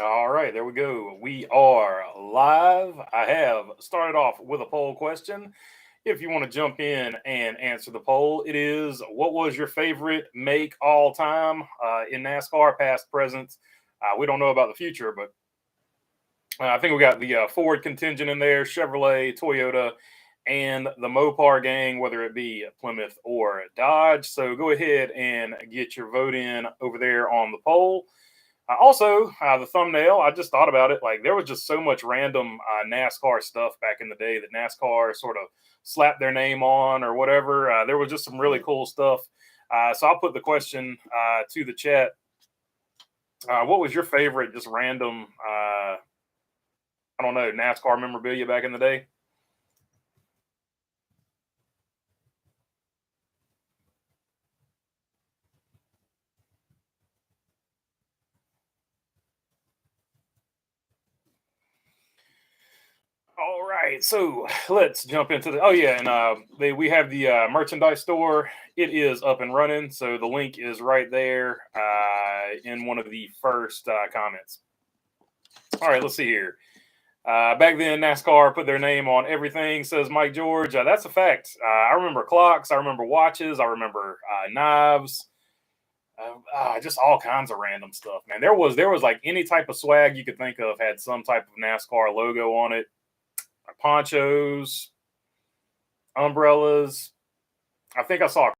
All right, there we go. We are live. I have started off with a poll question. If you want to jump in and answer the poll, it is what was your favorite make all time in NASCAR, past, present? We don't know about the future, but I think we got the Ford contingent in there, Chevrolet, Toyota, and the Mopar gang, whether it be Plymouth or Dodge. So go ahead and get your vote in over there on the poll. Also, the thumbnail, I just thought about it. Like, there was just so much random NASCAR stuff back in the day that NASCAR sort of slapped their name on or whatever. There was just some really cool stuff. So I'll put the question to the chat. What was your favorite, just random, I don't know, NASCAR memorabilia back in the day? All right, so let's jump into the. Oh yeah, and we have the merchandise store. It is up and running, so the link is right there in one of the first comments. All right, let's see here. Back then, NASCAR put their name on everything, says Mike George. That's a fact. I remember clocks. I remember watches. I remember knives. Just all kinds of random stuff, man. There was like any type of swag you could think of had some type of NASCAR logo on it. Ponchos, umbrellas. I think I saw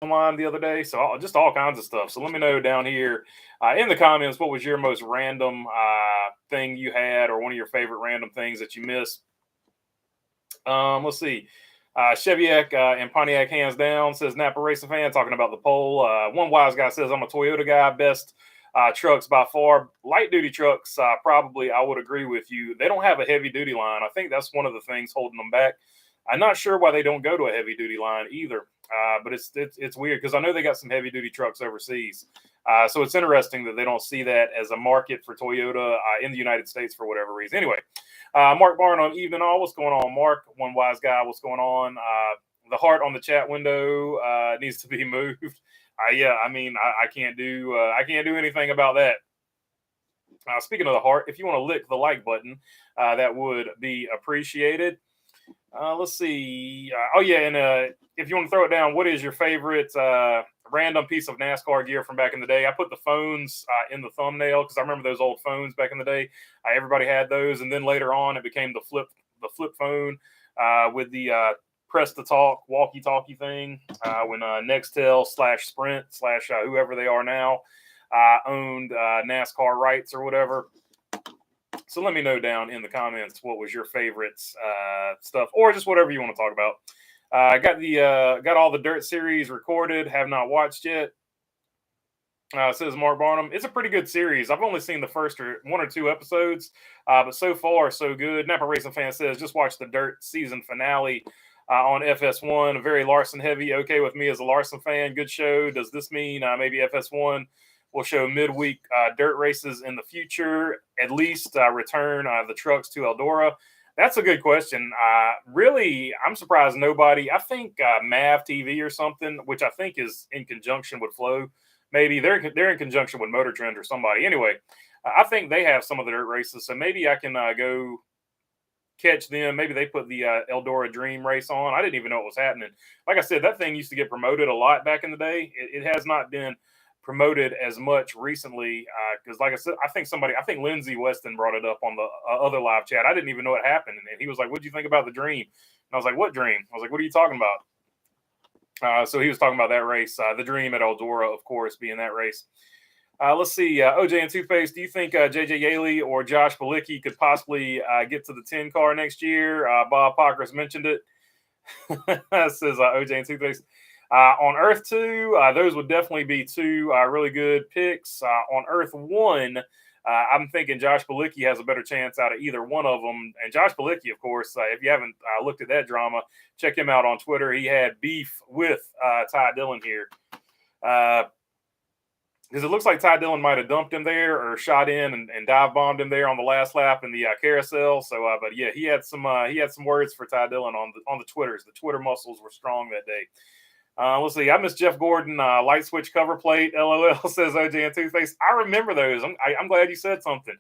a line the other day, so just all kinds of stuff. So let me know down here in the comments what was your most random thing you had, or one of your favorite random things that you missed. Let's see. Cheviak and Pontiac hands down, says Napa Racing fan, talking about the poll. One wise guy says I'm a Toyota guy. Best trucks by far. Light duty trucks, probably, I would agree with you. They don't have a heavy duty line. I think that's one of the things holding them back. I'm not sure why they don't go to a heavy duty line either. But it's weird because I know they got some heavy duty trucks overseas. So it's interesting that they don't see that as a market for Toyota in the United States for whatever reason. Anyway, Mark Barnum, evening all. What's going on, Mark? One wise guy, what's going on? The heart on the chat window needs to be moved. Yeah, I mean, I can't do anything about that. Speaking of the heart, if you want to lick the like button, that would be appreciated. Let's see. Oh yeah, and if you want to throw it down, what is your favorite random piece of NASCAR gear from back in the day? I put the phones in the thumbnail because I remember those old phones back in the day. Everybody had those, and then later on, it became the flip phone with the press to talk walkie talkie thing when Nextel slash Sprint slash whoever they are now owned NASCAR rights or whatever. So let me know down in the comments what was your favorite stuff, or just whatever you want to talk about. I got all the Dirt series recorded. Have not watched yet. Says Mark Barnum. It's a pretty good series. I've only seen the first one or two episodes, but so far so good. Napa Racing fan says just watch the Dirt season finale on FS1. Very Larson heavy. Okay with me as a Larson fan. Good show. Does this mean maybe FS1 will show midweek dirt races in the future? At least return the trucks to Eldora. That's a good question. Really, I'm surprised nobody. I think Mav TV or something, which I think is in conjunction with Flow. Maybe they're in conjunction with Motor Trend or somebody. Anyway, I think they have some of the dirt races, so maybe I can go catch them. Maybe they put the Eldora Dream race on. I didn't even know it was happening. Like I said, that thing used to get promoted a lot back in the day. It has not been promoted as much recently because like I said, I think Lindsey Weston brought it up on the other live chat. I didn't even know it happened, and he was like, what'd you think about the dream? And I was like, what dream? I was like, what are you talking about? So he was talking about that race, the dream at Eldora, of course, being that race. Let's see, OJ and Two-Face, do you think JJ Yaley or Josh Balicki could possibly get to the 10 car next year? Bob Pockers mentioned it. Says OJ and Two-Face. On Earth 2, those would definitely be two really good picks. On Earth 1, I'm thinking Josh Balicki has a better chance out of either one of them. And Josh Balicki, of course, if you haven't looked at that drama, check him out on Twitter. He had beef with Ty Dillon here. Because it looks like Ty Dillon might have dumped him there or shot in and dive bombed him there on the last lap in the carousel. So, but yeah, he had some words for Ty Dillon on the Twitters. The Twitter muscles were strong that day. Let's see. I miss Jeff Gordon light switch cover plate. LOL, says OJ and Two-Face. I remember those. I'm glad you said something.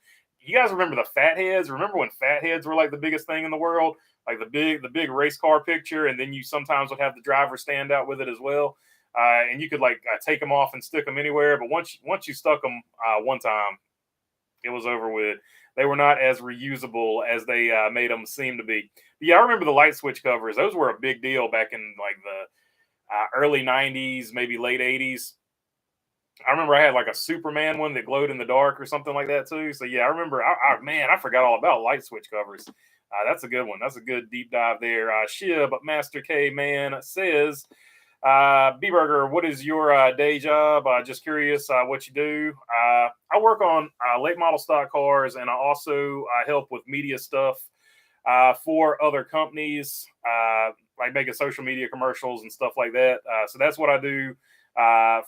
you guys remember the Fatheads? Remember when Fatheads were like the biggest thing in the world? Like the big race car picture, and then you sometimes would have the driver stand out with it as well. And you could like take them off and stick them anywhere. But once you stuck them one time, it was over with. They were not as reusable as they made them seem to be. But yeah, I remember the light switch covers. Those were a big deal back in like the early '90s, maybe late '80s. I remember I had like a Superman one that glowed in the dark or something like that too. So yeah, I remember. Man, I forgot all about light switch covers. That's a good one. That's a good deep dive there. Shib Master K Man says, B Burger, what is your day job? Just curious what you do. I work on late model stock cars, and I also help with media stuff for other companies, like making social media commercials and stuff like that. So that's what I do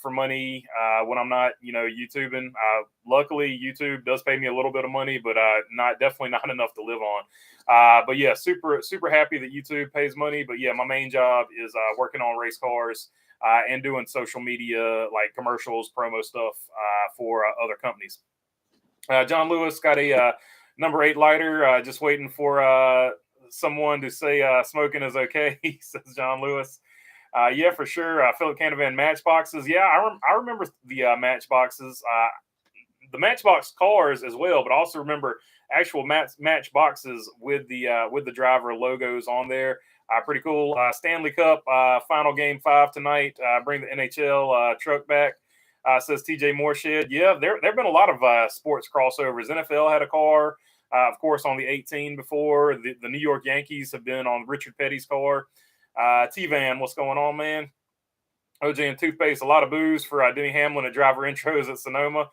for money when I'm not, YouTubing. Luckily, YouTube does pay me a little bit of money, but definitely not enough to live on. But yeah, super happy that YouTube pays money. But yeah, my main job is working on race cars and doing social media, like commercials, promo stuff for other companies. John Lewis got a number 8 lighter, just waiting for someone to say smoking is okay, says John Lewis. Yeah, for sure. Philip Canavan matchboxes. Yeah, I remember the matchboxes, the matchbox cars as well, but also remember actual matchboxes with the driver logos on there. Pretty cool. Stanley Cup final game 5 tonight. Bring the NHL truck back. Says TJ Moorshed. Yeah, there have been a lot of sports crossovers. NFL had a car, of course, on the 18 before. The New York Yankees have been on Richard Petty's car. T-Van, what's going on, man? OJ and Toothpaste, a lot of booze for Denny Hamlin at driver intros at Sonoma.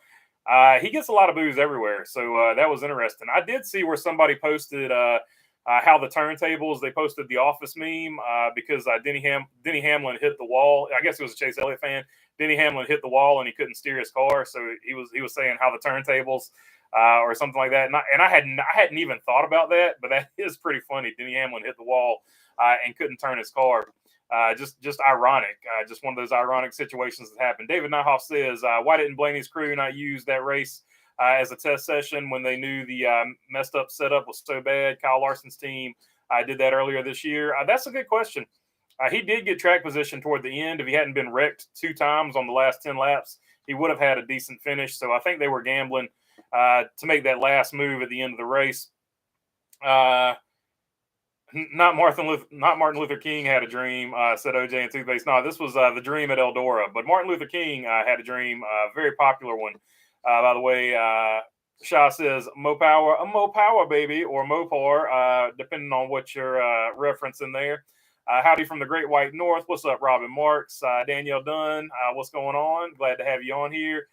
He gets a lot of booze everywhere, so that was interesting. I did see where somebody posted how the turntables, they posted the Office meme because Denny Hamlin hit the wall. I guess he was a Chase Elliott fan. Denny Hamlin hit the wall and he couldn't steer his car, so he was saying how the turntables or something like that. And I hadn't even thought about that, but that is pretty funny. Denny Hamlin hit the wall and couldn't turn his car. Just ironic. Just one of those ironic situations that happened. David Nyhoff says, why didn't Blaney's crew not use that race as a test session when they knew the messed up setup was so bad? Kyle Larson's team did that earlier this year. That's a good question. He did get track position toward the end. If he hadn't been wrecked 2 times on the last 10 laps, he would have had a decent finish. So I think they were gambling to make that last move at the end of the race. Not Martin Luther King had a dream, said OJ and Toothpaste. No, this was the dream at Eldora. But Martin Luther King had a dream, a very popular one. By the way, Shaw says, Mo Power, baby, or Mopar, depending on what you're referencing there. Howdy from the Great White North. What's up, Robin Marks? Danielle Dunn, what's going on? Glad to have you on here.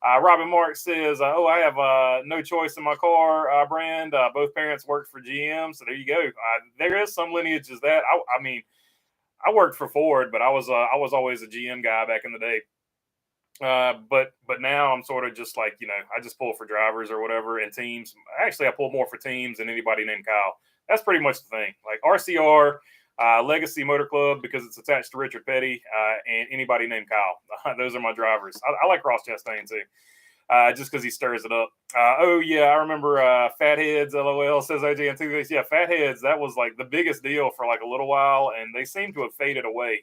Robin Marks says, I have no choice in my car brand. Both parents worked for GM, so there you go. There is some lineages that I mean, I worked for Ford, but I was always a GM guy back in the day. But now I'm sort of just like, I just pull for drivers or whatever and teams. Actually, I pull more for teams than anybody named Kyle. That's pretty much the thing. Like RCR, Legacy Motor Club, because it's attached to Richard Petty, and anybody named Kyle. Those are my drivers. I like Ross Chastain too, just because he stirs it up. Oh yeah, I remember Fatheads. LOL, says OJ and Toothpaste. Yeah, Fatheads. That was like the biggest deal for like a little while, and they seem to have faded away.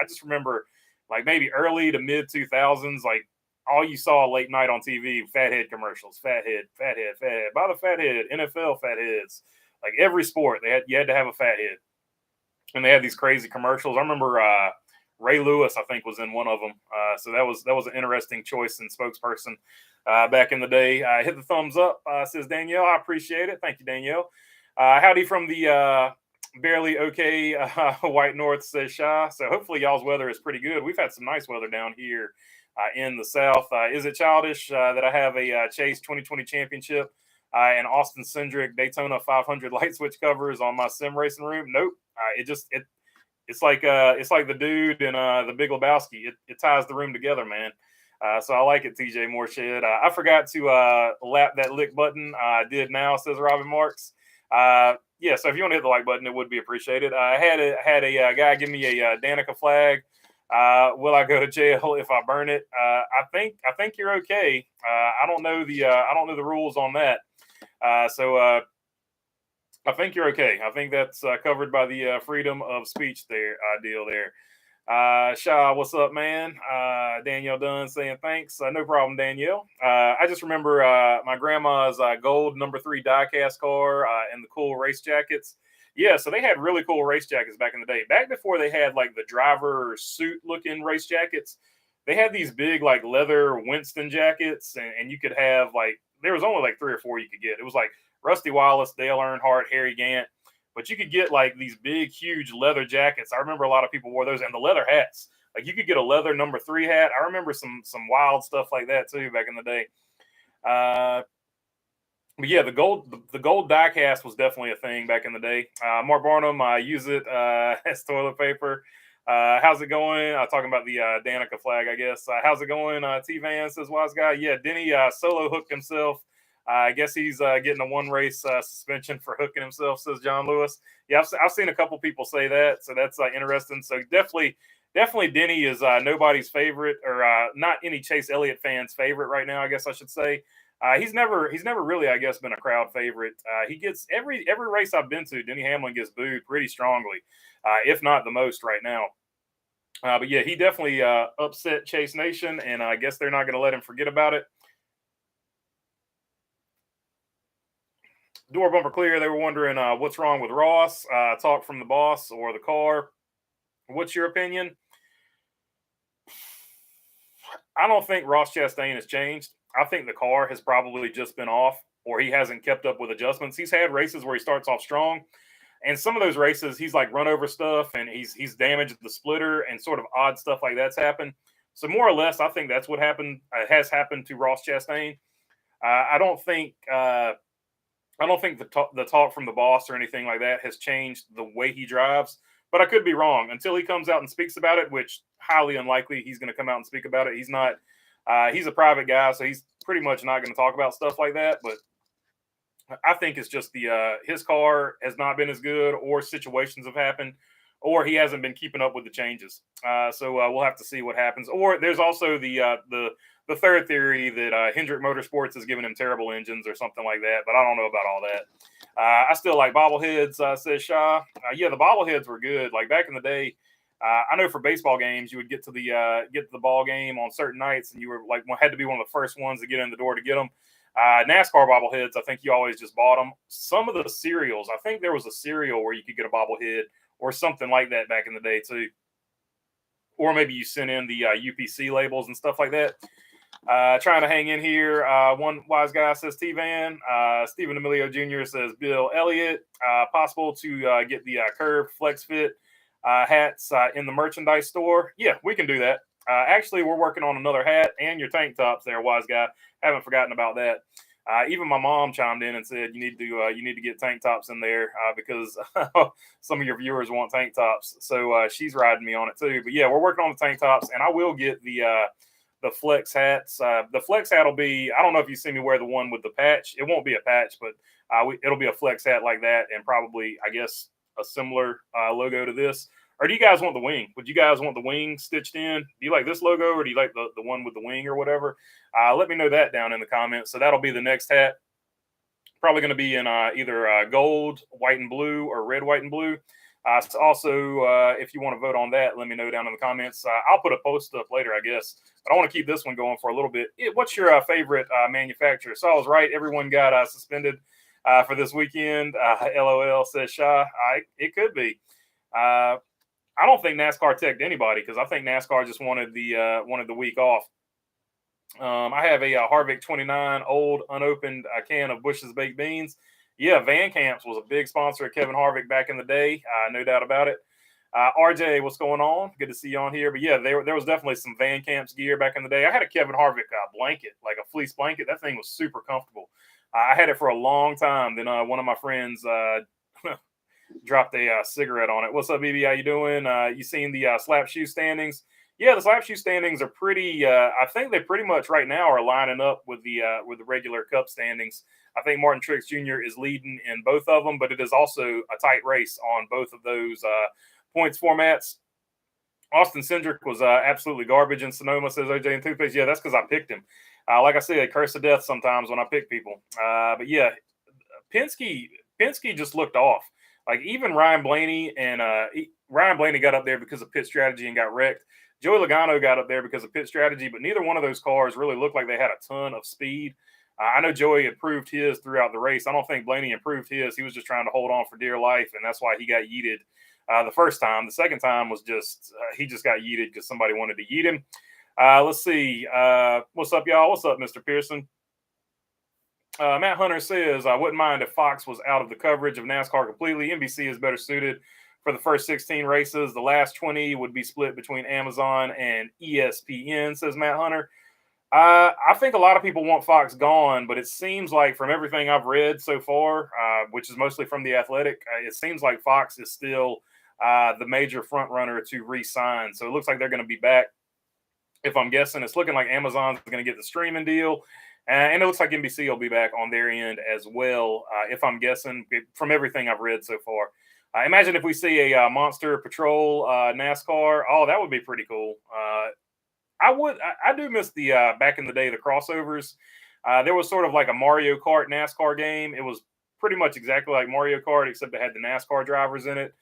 I just remember like maybe early to mid 2000s, like all you saw late night on TV, Fathead commercials. Fathead. By the Fathead, NFL Fatheads. Like every sport, you had to have a Fathead. And they had these crazy commercials. I remember Ray Lewis, I think, was in one of them. So that was an interesting choice and spokesperson back in the day. Hit the thumbs up, says Danielle. I appreciate it. Thank you, Danielle. Howdy from the barely okay White North, says Shy. So hopefully y'all's weather is pretty good. We've had some nice weather down here in the South. Is it childish that I have a Chase 2020 championship and Austin Cindric Daytona 500 light switch covers on my sim racing room? Nope. It's like the dude in the Big Lebowski. It ties the room together, man. So I like it, TJ Moorshed. I forgot to lap that like button. I did now, says Robin Marks. Yeah, so if you want to hit the like button, it would be appreciated. I had a guy give me a Danica flag. Will I go to jail if I burn it? I think you're okay. I don't know the rules on that. So I think you're okay. I think that's covered by the freedom of speech there deal there. Shaw, what's up, man? Danielle Dunn saying thanks. No problem, Danielle. I just remember my grandma's gold #3 diecast car and the cool race jackets. Yeah, so they had really cool race jackets back in the day. Back before they had like the driver suit looking race jackets, they had these big like leather Winston jackets, and you could have like there was only like 3 or 4 you could get. It was like Rusty Wallace, Dale Earnhardt, Harry Gant, but you could get like these big, huge leather jackets. I remember a lot of people wore those, and the leather hats. Like you could get a leather #3 hat. I remember some wild stuff like that too back in the day. But yeah, the gold diecast was definitely a thing back in the day. Mark Barnum, I use it as toilet paper. How's it going? Talking about the Danica flag, I guess. How's it going? T Van says, "Wise guy." Yeah, Denny solo hooked himself. I guess he's getting a one race suspension for hooking himself, says John Lewis. Yeah, I've seen a couple people say that, so that's interesting. So definitely, Denny is nobody's favorite, or not any Chase Elliott fan's favorite right now, I guess I should say. He's never really, I guess, been a crowd favorite. He gets every race I've been to, Denny Hamlin gets booed pretty strongly, if not the most right now. But yeah, he definitely upset Chase Nation, and I guess they're not going to let him forget about it. Door bumper clear. They were wondering what's wrong with Ross. Talk from the boss or the car. What's your opinion? I don't think Ross Chastain has changed. I think the car has probably just been off, or he hasn't kept up with adjustments. He's had races where he starts off strong, and some of those races he's like run over stuff, and he's damaged the splitter, and sort of odd stuff like that's happened. So more or less, I think that's what happened. Has happened to Ross Chastain. I don't think. I don't think the talk from the boss or anything like that has changed the way he drives, but I could be wrong. Until he comes out and speaks about it, which highly unlikely he's going to come out and speak about it. He's not. He's a private guy, so he's pretty much not going to talk about stuff like that. But I think it's just the his car has not been as good, or situations have happened, or he hasn't been keeping up with the changes. So we'll have to see what happens. Or there's also the third theory that Hendrick Motorsports is giving him terrible engines or something like that. But I don't know about all that. I still like bobbleheads, says Shaw. Yeah, the bobbleheads were good. Like back in the day, I know for baseball games, you would get to the ball game on certain nights, and you were like had to be one of the first ones to get in the door to get them. NASCAR bobbleheads, I think you always just bought them. Some of the cereals, I think there was a cereal where you could get a bobblehead or something like that back in the day too. Or maybe you sent in the UPC labels and stuff like that. Trying to hang in here. One wise guy says T-Van. Stephen Emilio Jr. says Bill Elliott. Possible to get the curved flex fit hats in the merchandise store. Yeah, we can do that. Actually, we're working on another hat and your tank tops there, wise guy. Haven't forgotten about that. Even my mom chimed in and said you need to get tank tops in there because some of your viewers want tank tops. So she's riding me on it too. But yeah, we're working on the tank tops, and I will get the flex hats. The flex hat will be, I don't know if you see me wear the one with the patch. It won't be a patch, but it'll be a flex hat like that, and probably, I guess, a similar logo to this. Or do you guys want the wing? Would you guys want the wing stitched in? Do you like this logo, or do you like the one with the wing or whatever? Let me know that down in the comments. So that'll be the next hat. Probably going to be in either gold, white, and blue, or red, white, and blue. So also, if you want to vote on that, let me know down in the comments. I'll put a post up later, I guess. But I want to keep this one going for a little bit. What's your favorite manufacturer? So I was right. Everyone got suspended for this weekend. LOL, says Shaw. It could be. I don't think NASCAR teched anybody because I think NASCAR just wanted the week off. I have a Harvick 29 old unopened can of Bush's baked beans. Yeah, Van Camps was a big sponsor of Kevin Harvick back in the day, no doubt about it. RJ, what's going on? Good to see you on here. But yeah, there was definitely some Van Camps gear back in the day. I had a Kevin Harvick blanket, like a fleece blanket. That thing was super comfortable. I had it for a long time. Then one of my friends dropped a cigarette on it. What's up, BB? How you doing? You seen the slap shoe standings? Yeah, the slap shoe standings are pretty. I think they pretty much right now are lining up with the regular Cup standings. I think Martin Truex Jr. is leading in both of them, but it is also a tight race on both of those points formats. Austin Cindric was absolutely garbage in Sonoma, says OJ and Toothpaste. Yeah, that's because I picked him. Like I said, curse of death sometimes when I pick people. But yeah, Penske just looked off. Like even Ryan Blaney and Ryan Blaney got up there because of pit strategy and got wrecked. Joey Logano got up there because of pit strategy, but neither one of those cars really looked like they had a ton of speed. I know Joey improved his throughout the race. I don't think Blaney improved his. He was just trying to hold on for dear life, and that's why he got yeeted the first time. The second time was just he just got yeeted because somebody wanted to yeet him. Let's see. What's up, y'all? What's up, Mr. Pearson? Matt Hunter says, I wouldn't mind if Fox was out of the coverage of NASCAR completely. NBC is better suited for the first 16 races. The last 20 would be split between Amazon and ESPN, says Matt Hunter. I think a lot of people want Fox gone, but it seems like from everything I've read so far, which is mostly from The Athletic, it seems like Fox is still the major front runner to re-sign. So it looks like they're going to be back. If I'm guessing, it's looking like Amazon's going to get the streaming deal. And it looks like NBC will be back on their end as well, if I'm guessing, from everything I've read so far. Imagine if we see a Monster Patrol NASCAR. Oh, that would be pretty cool. I do miss the back in the day, the crossovers. There was sort of like a Mario Kart NASCAR game. It was pretty much exactly like Mario Kart, except it had the NASCAR drivers in it.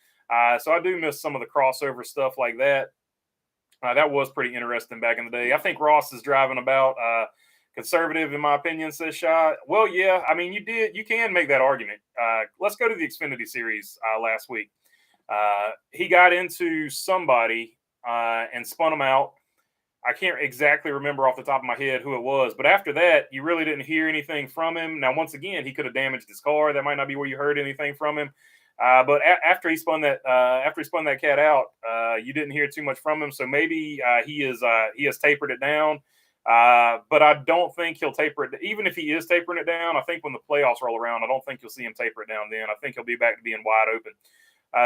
So I do miss some of the crossover stuff like that. That was pretty interesting back in the day. I think Ross is driving about conservative, in my opinion, says Shaw. Well, yeah, I mean, you can make that argument. Let's go to the Xfinity Series last week. He got into somebody and spun him out. I can't exactly remember off the top of my head who it was, but after that, you really didn't hear anything from him. Now, once again, he could have damaged his car. That might not be where you heard anything from him. But after he spun that cat out, you didn't hear too much from him. So maybe he has tapered it down. But I don't think he'll taper it. Even if he is tapering it down, I think when the playoffs roll around, I don't think you'll see him taper it down then. I think he'll be back to being wide open.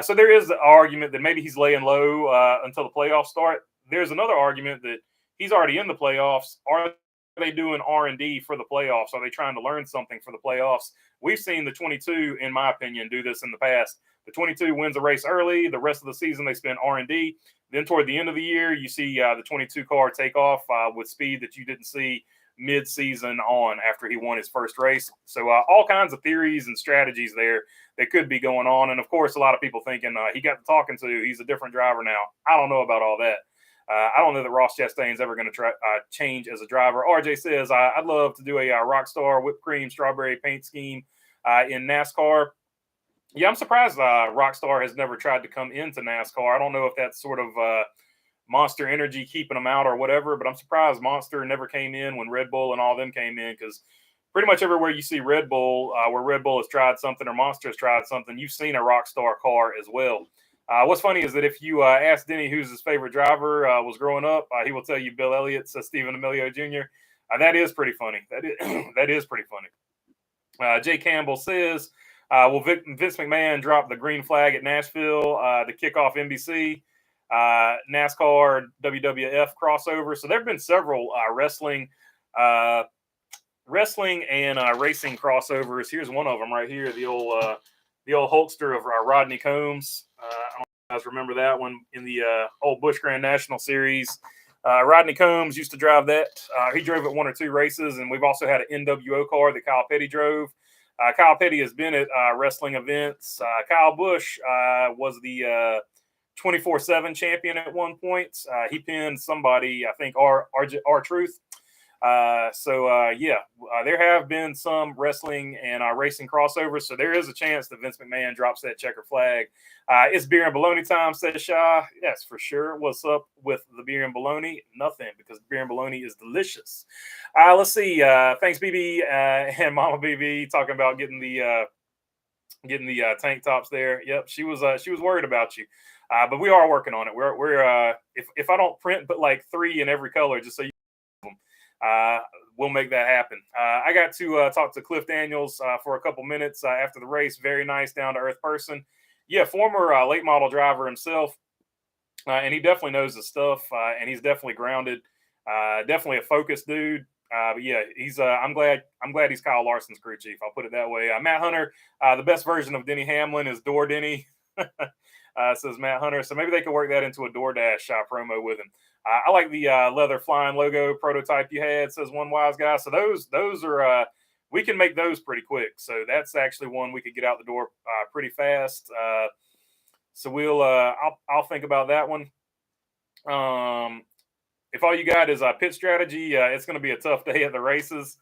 So there is the argument that maybe he's laying low until the playoffs start. There's another argument that he's already in the playoffs. Are they doing R&D for the playoffs? Are they trying to learn something for the playoffs? We've seen the 22, in my opinion, do this in the past. The 22 wins a race early. The rest of the season, they spend R&D. Then toward the end of the year, you see the 22 car take off with speed that you didn't see mid-season on after he won his first race. So all kinds of theories and strategies there that could be going on. And, of course, a lot of people thinking he got to talking to. He's a different driver now. I don't know about all that. I don't know that Ross Chastain's ever going to try change as a driver. RJ says, I'd love to do a Rockstar whipped cream strawberry paint scheme in NASCAR. Yeah, I'm surprised Rockstar has never tried to come into NASCAR. I don't know if that's sort of Monster Energy keeping them out or whatever, but I'm surprised Monster never came in when Red Bull and all them came in, because pretty much everywhere you see Red Bull, where Red Bull has tried something or Monster has tried something, you've seen a Rockstar car as well. What's funny is that if you ask Denny who's his favorite driver was growing up, he will tell you Bill Elliott, says Stephen Emilio Jr. That is pretty funny. That is pretty funny. Jay Campbell says, will Vince McMahon drop the green flag at Nashville to kick off NBC, NASCAR, WWF crossover? So there have been several wrestling and racing crossovers. Here's one of them right here, the old Hulkster of Rodney Combs. I don't know if you guys remember that one in the old Busch Grand National Series. Rodney Combs used to drive that. He drove it one or two races, and we've also had an NWO car that Kyle Petty drove. Kyle Petty has been at wrestling events. Kyle Busch was the 24/7 champion at one point. He pinned somebody, I think, R-Truth. There have been some wrestling and racing crossovers, so there is a chance that Vince McMahon drops that checker flag. It's beer and bologna time, says Shaw. Yes, for sure. What's up with the beer and bologna? Nothing, because beer and bologna is delicious. Let's see. Thanks, BB and Mama BB, talking about getting the tank tops there. Yep, she was worried about you, but we are working on it. We're if I don't print but like 3 in every color, just so you. We'll make that happen. I got to talk to Cliff Daniels for a couple minutes after the race. Very nice, down-to-earth person. Yeah, former late model driver himself, and he definitely knows his stuff, and he's definitely grounded. Definitely a focused dude. But yeah, he's. I'm glad he's Kyle Larson's crew chief. I'll put it that way. Matt Hunter, the best version of Denny Hamlin is Door Denny. Says Matt Hunter. So maybe they could work that into a DoorDash promo with him. I like the leather flying logo prototype you had, says one wise guy. So those are we can make those pretty quick. So that's actually one we could get out the door pretty fast. So I'll think about that one. If all you got is a pit strategy, it's going to be a tough day at the races.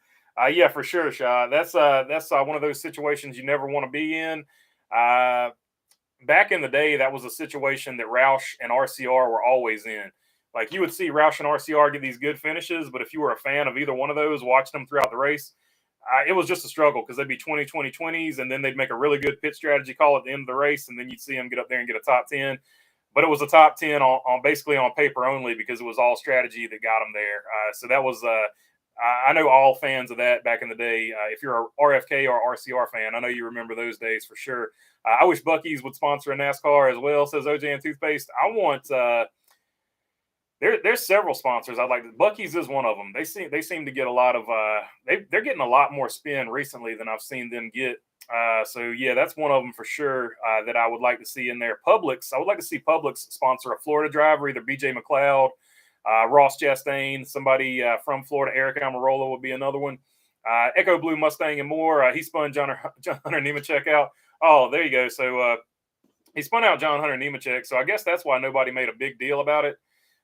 Yeah, for sure, Shaw. That's one of those situations you never want to be in. Back in the day, that was a situation that Roush and RCR were always in. Like, you would see Roush and RCR get these good finishes, but if you were a fan of either one of those, watching them throughout the race, it was just a struggle because they'd be 20s, and then they'd make a really good pit strategy call at the end of the race, and then you'd see them get up there and get a top 10. But it was a top 10 on basically on paper only because it was all strategy that got them there. So that was I know all fans of that back in the day. If you're a RFK or RCR fan, I know you remember those days for sure. I wish Buc-ee's would sponsor a NASCAR as well, says OJ and Toothpaste. I want there's several sponsors I'd like to. Buc-ee's is one of them. They seem to get a lot of they're getting a lot more spin recently than I've seen them get. So yeah, that's one of them for sure that I would like to see in there. Publix, I would like to see Publix sponsor a Florida driver, either BJ McLeod, Ross Chastain, somebody from Florida. Eric Almirola would be another one. Echo Blue Mustang and more. He spun John Hunter Nemechek out. Oh, there you go. So he spun out John Hunter Nemechek. So I guess that's why nobody made a big deal about it.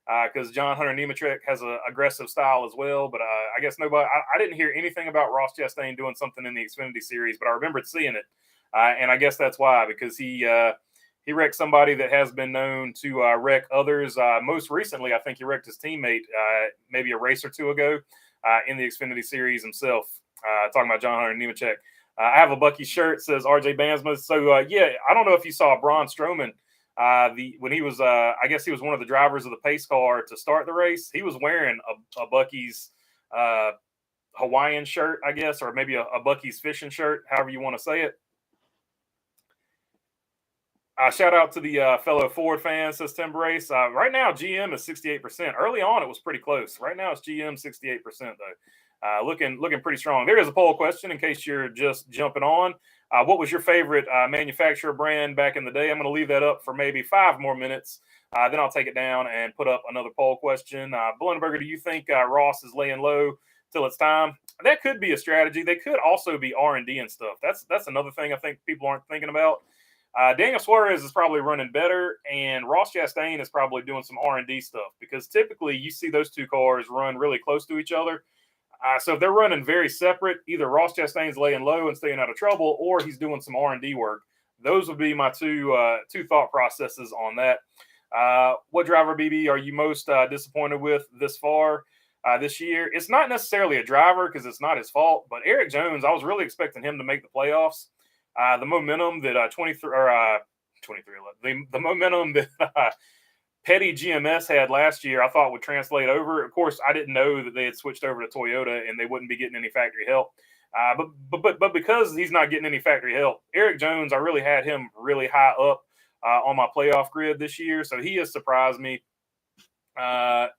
Because John Hunter Nemechek has an aggressive style as well. But I guess nobody, I didn't hear anything about Ross Chastain doing something in the Xfinity Series, but I remembered seeing it. And I guess that's why, because he wrecked somebody that has been known to wreck others. Most recently, I think he wrecked his teammate maybe a race or two ago in the Xfinity Series himself. Talking about John Hunter Nemechek. I have a Buc-ee shirt, says RJ Bansma. So, yeah, I don't know if you saw Braun Strowman. When he was, I guess he was one of the drivers of the pace car to start the race. He was wearing a Buc-ee's Hawaiian shirt, I guess, or maybe a Buc-ee's fishing shirt, however you want to say it. Shout out to the fellow Ford fans, says Tim Brace. Right now, GM is 68%. Early on, it was pretty close. Right now, it's GM 68%, though. Looking pretty strong. There is a poll question in case you're just jumping on. What was your favorite manufacturer brand back in the day? I'm going to leave that up for maybe 5 more minutes. Then I'll take it down and put up another poll question. Blunderberger, do you think Ross is laying low till it's time? That could be a strategy. They could also be R&D and stuff. That's another thing I think people aren't thinking about. Daniel Suarez is probably running better, and Ross Chastain is probably doing some R&D stuff because typically you see those two cars run really close to each other. So if they're running very separate, either Ross Chastain's laying low and staying out of trouble, or he's doing some R&D work. Those would be my two thought processes on that. What driver, BB, are you most disappointed with this far this year? It's not necessarily a driver because it's not his fault, but Eric Jones, I was really expecting him to make the playoffs. The momentum that the momentum that Petty GMS had last year, I thought would translate over. Of course, I didn't know that they had switched over to Toyota and they wouldn't be getting any factory help. But because he's not getting any factory help, Eric Jones, I really had him really high up on my playoff grid this year. So he has surprised me, I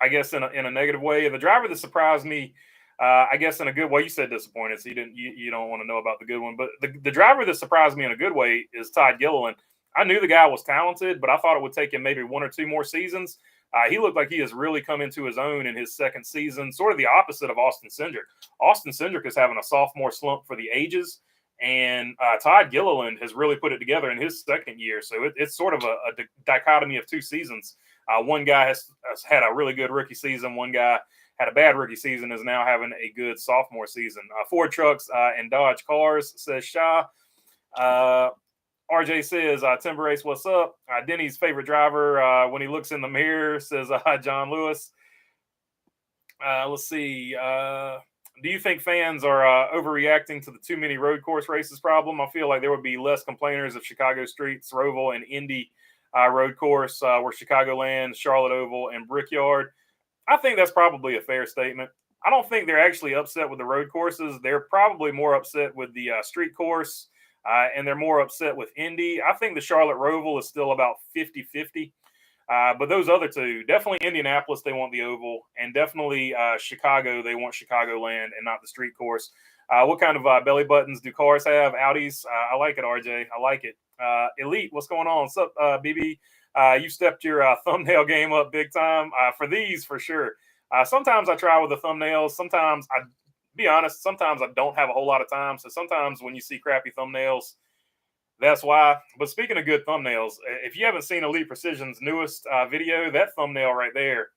guess, in a negative way. And the driver that surprised me, I guess in a good way, you said disappointed, so you don't want to know about the good one. But the driver that surprised me in a good way is Todd Gilliland. I knew the guy was talented, but I thought it would take him maybe 1 or 2 more seasons. He looked like he has really come into his own in his second season, sort of the opposite of Austin Cindric. Austin Cindric is having a sophomore slump for the ages, and Todd Gilliland has really put it together in his second year. So it's sort of a dichotomy of 2 seasons. One guy has had a really good rookie season. One guy had a bad rookie season, is now having a good sophomore season. Ford Trucks and Dodge Cars, says Shaw. RJ says, Tim Brace, what's up? Denny's favorite driver when he looks in the mirror, says John Lewis. Let's see. Do you think fans are overreacting to the too many road course races problem? I feel like there would be less complainers if Chicago Streets, Roval, and Indy road course were Chicagoland, Charlotte Oval, and Brickyard. I think that's probably a fair statement. I don't think they're actually upset with the road courses. They're probably more upset with the street course. And they're more upset with Indy. I think the Charlotte Roval is still about 50-50. But those other two, definitely Indianapolis, they want the Oval. And definitely Chicago, they want Chicagoland and not the street course. What kind of belly buttons do cars have? Audis? I like it, RJ. I like it. Elite, what's going on? What's up, BB? You stepped your thumbnail game up big time. For these, for sure. Sometimes I try with the thumbnails. Sometimes be honest, sometimes I don't have a whole lot of time. So sometimes when you see crappy thumbnails, that's why. But speaking of good thumbnails, if you haven't seen Elite Precision's newest video, that thumbnail right there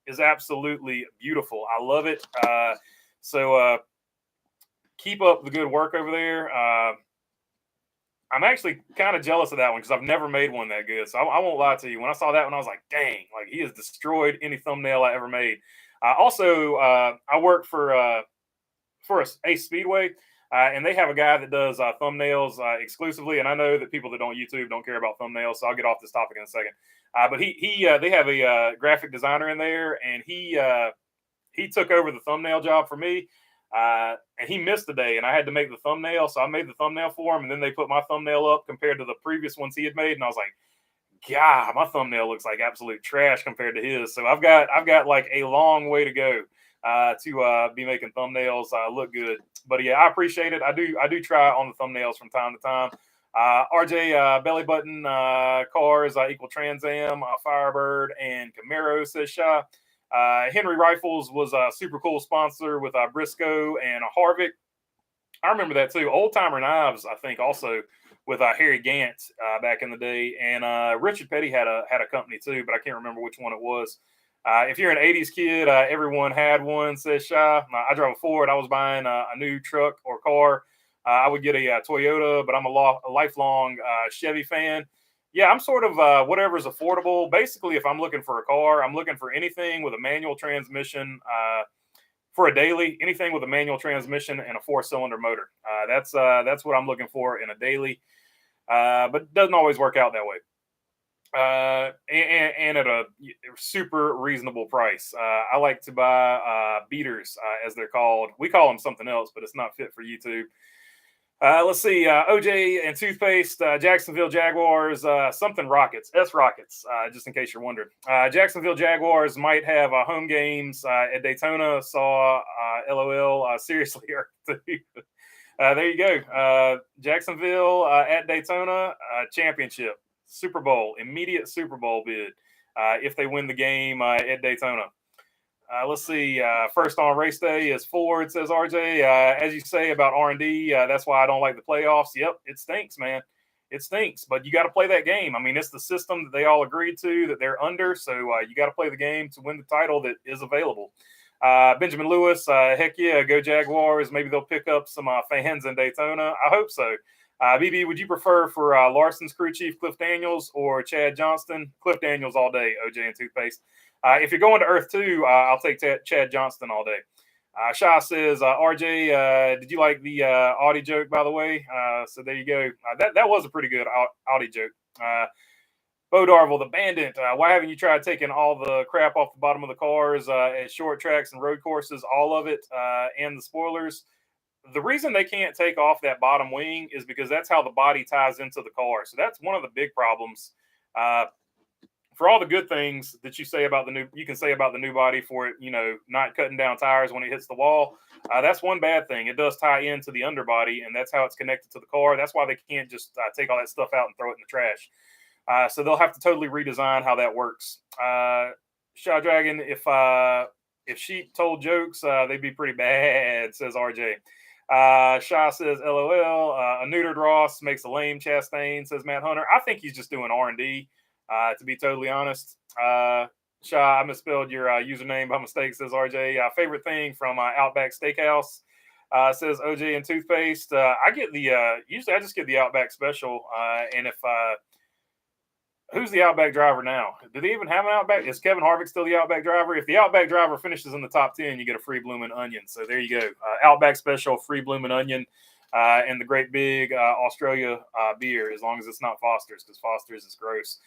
is absolutely beautiful. I love it. So keep up the good work over there. I'm actually kind of jealous of that one because I've never made one that good. So I won't lie to you. When I saw that one, I was like, dang, like he has destroyed any thumbnail I ever made. Also, I work for Ace Speedway, and they have a guy that does thumbnails exclusively. And I know that people that don't YouTube don't care about thumbnails, so I'll get off this topic in a second. But they have a graphic designer in there, and he took over the thumbnail job for me. And he missed the day, and I had to make the thumbnail, so I made the thumbnail for him, and then they put my thumbnail up compared to the previous ones he had made, and I was like, God, my thumbnail looks like absolute trash compared to his. So I've got like a long way to go to be making thumbnails look good. But yeah, I appreciate it. I do try on the thumbnails from time to time. RJ belly button cars equal Trans Am, Firebird, and Camaro, says Shy. Henry Rifles was a super cool sponsor with Briscoe and Harvick. I remember that too. Old Timer Knives, I think, also with Harry Gant back in the day, and Richard Petty had a company too, but I can't remember which one it was. If you're an '80s kid, everyone had one, says Shy. I drove a Ford. I was buying a new truck or car. I would get a Toyota, but I'm a lifelong Chevy fan. Yeah, I'm sort of whatever's affordable. Basically, if I'm looking for a car, I'm looking for anything with a manual transmission for a daily. Anything with a manual transmission and a 4-cylinder motor. That's what I'm looking for in a daily. But it doesn't always work out that way. And at a super reasonable price. I like to buy beaters, as they're called. We call them something else, but it's not fit for YouTube. Let's see, OJ and toothpaste, Jacksonville Jaguars, something Rockets, S Rockets, just in case you're wondering. Jacksonville Jaguars might have home games at Daytona. Saw LOL, seriously. There you go. Jacksonville at Daytona, championship, Super Bowl, immediate Super Bowl bid if they win the game at Daytona. Let's see. First on race day is Ford, says RJ. As you say about R&D, that's why I don't like the playoffs. Yep, it stinks, man. It stinks, but you got to play that game. I mean, it's the system that they all agreed to, that they're under, so you got to play the game to win the title that is available. Benjamin Lewis, heck yeah, go Jaguars. Maybe they'll pick up some fans in Daytona. I hope so. BB, would you prefer for Larson's crew chief Cliff Daniels or Chad Johnston? Cliff Daniels all day, OJ and toothpaste. If you're going to Earth 2, I'll take Chad Johnston all day. Shah says, RJ, did you like the Audi joke, by the way? So there you go. That was a pretty good Audi joke. Bo Darville, the Bandit, why haven't you tried taking all the crap off the bottom of the cars at short tracks and road courses, all of it, and the spoilers? The reason they can't take off that bottom wing is because that's how the body ties into the car. So that's one of the big problems. For all the good things that you say about you can say about the new body for it, not cutting down tires when it hits the wall. That's one bad thing. It does tie into the underbody, and that's how it's connected to the car. That's why they can't just take all that stuff out and throw it in the trash. So they'll have to totally redesign how that works. Shaw Dragon, if sheep told jokes, they'd be pretty bad, says RJ. Shaw says, LOL. A neutered Ross makes a lame Chastain, says Matt Hunter. I think he's just doing R&D. To be totally honest. Shah, I misspelled your username by mistake, says RJ. Favorite thing from Outback Steakhouse, says OJ and toothpaste. I get usually I just get the Outback special. And if who's the Outback driver now? Do they even have an Outback? Is Kevin Harvick still the Outback driver? If the Outback driver finishes in the top 10, you get a free bloomin' onion. So there you go. Outback special, free bloomin' onion. And the great big Australia beer, as long as it's not Foster's, because Foster's is gross.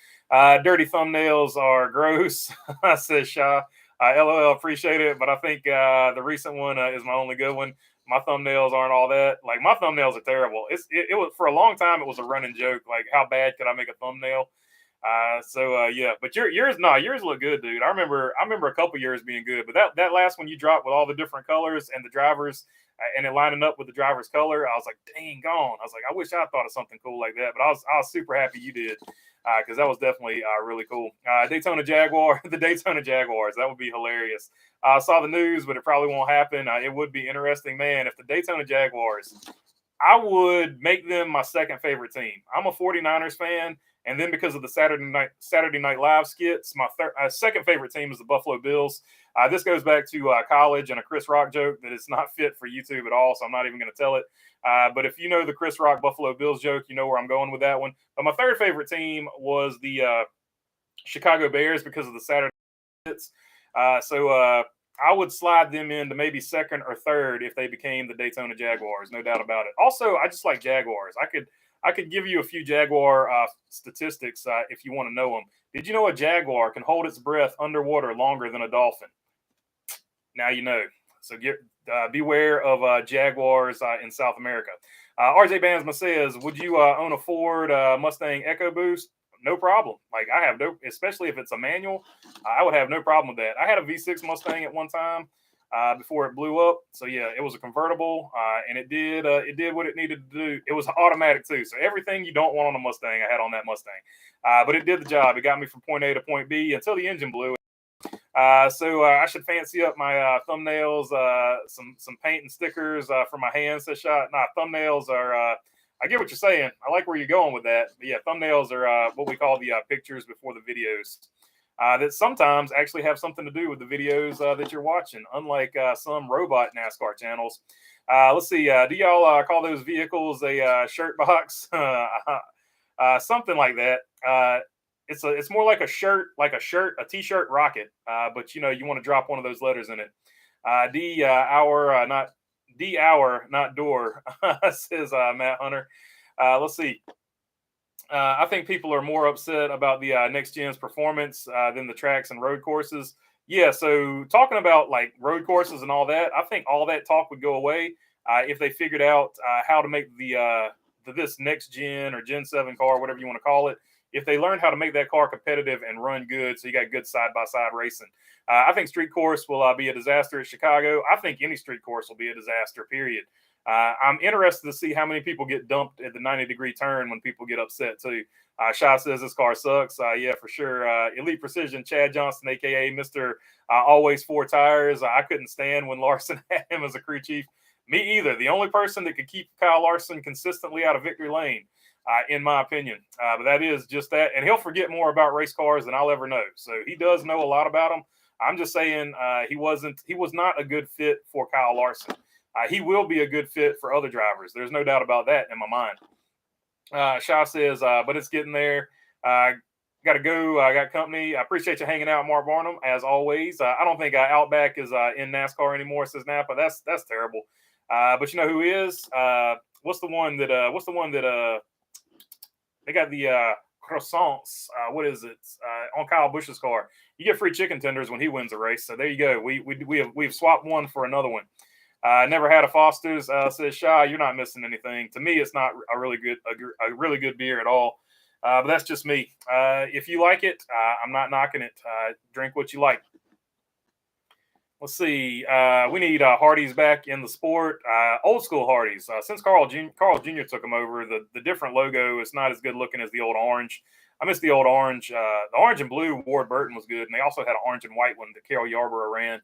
Dirty thumbnails are gross, says Shah. LOL, appreciate it, but I think the recent one is my only good one. My thumbnails aren't all that. Like, my thumbnails are terrible. It was for a long time. It was a running joke. Like, how bad could I make a thumbnail? Yeah, but yours look good, dude. I remember a couple years being good, but that last one you dropped with all the different colors and the drivers and it lining up with the driver's color, I was like, dang gone. I was like, I wish I thought of something cool like that, but I was super happy you did because that was definitely really cool. Daytona Jaguar, the Daytona Jaguars, that would be hilarious. I saw the news, but it probably won't happen. It would be interesting, man, if the Daytona Jaguars. I would make them my second favorite team. I'm a 49ers fan, and then because of the Saturday Night Live skits, my second favorite team is the Buffalo Bills. This goes back to college and a Chris Rock joke that is not fit for YouTube at all, so I'm not even going to tell it. But if you know the Chris Rock Buffalo Bills joke, you know where I'm going with that one. But my third favorite team was the Chicago Bears because of the Saturday skits. I would slide them into maybe second or third if they became the Daytona Jaguars, no doubt about it. Also, I just like Jaguars. I could give you a few Jaguar statistics if you want to know them. Did you know a Jaguar can hold its breath underwater longer than a dolphin? Now you know. So beware of Jaguars in South America. RJ Bansma says, would you own a Ford Mustang EcoBoost? No problem. Like I have no, especially if it's a manual, I would have no problem with that. I had a V6 Mustang at one time before it blew up. So yeah, it was a convertible and it did what it needed to do. It was automatic too. So everything you don't want on a Mustang, I had on that Mustang. But it did the job. It got me from point A to point B until the engine blew. I should fancy up my thumbnails, some paint and stickers for my hands. Thumbnails are. I get what you're saying. I like where you're going with that. But yeah, thumbnails are what we call the pictures before the videos that sometimes actually have something to do with the videos that you're watching, unlike some robot NASCAR channels. Let's see. Do y'all call those vehicles a shirt box? Something like that. It's more like a shirt, a t-shirt rocket. But you want to drop one of those letters in it. D-hour, not door, says Matt Hunter. Let's see. I think people are more upset about the next gen's performance than the tracks and road courses. Yeah, so talking about like road courses and all that, I think all that talk would go away if they figured out how to make this next gen or Gen 7 car, whatever you want to call it, if they learned how to make that car competitive and run good, so you got good side-by-side racing. I think street course will be a disaster at Chicago. I think any street course will be a disaster, period. I'm interested to see how many people get dumped at the 90-degree turn when people get upset, too. Shaw says this car sucks. Yeah, for sure. Elite Precision, Chad Johnson, a.k.a. Mr. Always Four Tires. I couldn't stand when Larson had him as a crew chief. Me either. The only person that could keep Kyle Larson consistently out of victory lane. In my opinion. But that is just that. And he'll forget more about race cars than I'll ever know. So he does know a lot about them. I'm just saying he was not a good fit for Kyle Larson. He will be a good fit for other drivers. There's no doubt about that in my mind. Shaw says, but it's getting there. Got to go. I got company. I appreciate you hanging out, Mark Barnum, as always. I don't think Outback is in NASCAR anymore, says Napa. That's terrible. But you know who is? What's the one that they got the croissants. What is it on Kyle Busch's car? You get free chicken tenders when he wins a race. So there you go. We've swapped one for another one. Never had a Foster's. Says Shaw, you're not missing anything. To me, it's not a really good beer at all. But that's just me. If you like it, I'm not knocking it. Drink what you like. Let's see. We need Hardee's back in the sport. Old school Hardee's. Since Carl Jr. took them over, the different logo is not as good looking as the old orange. I miss the old orange. The orange and blue Ward Burton was good, and they also had an orange and white one that Carol Yarborough ran.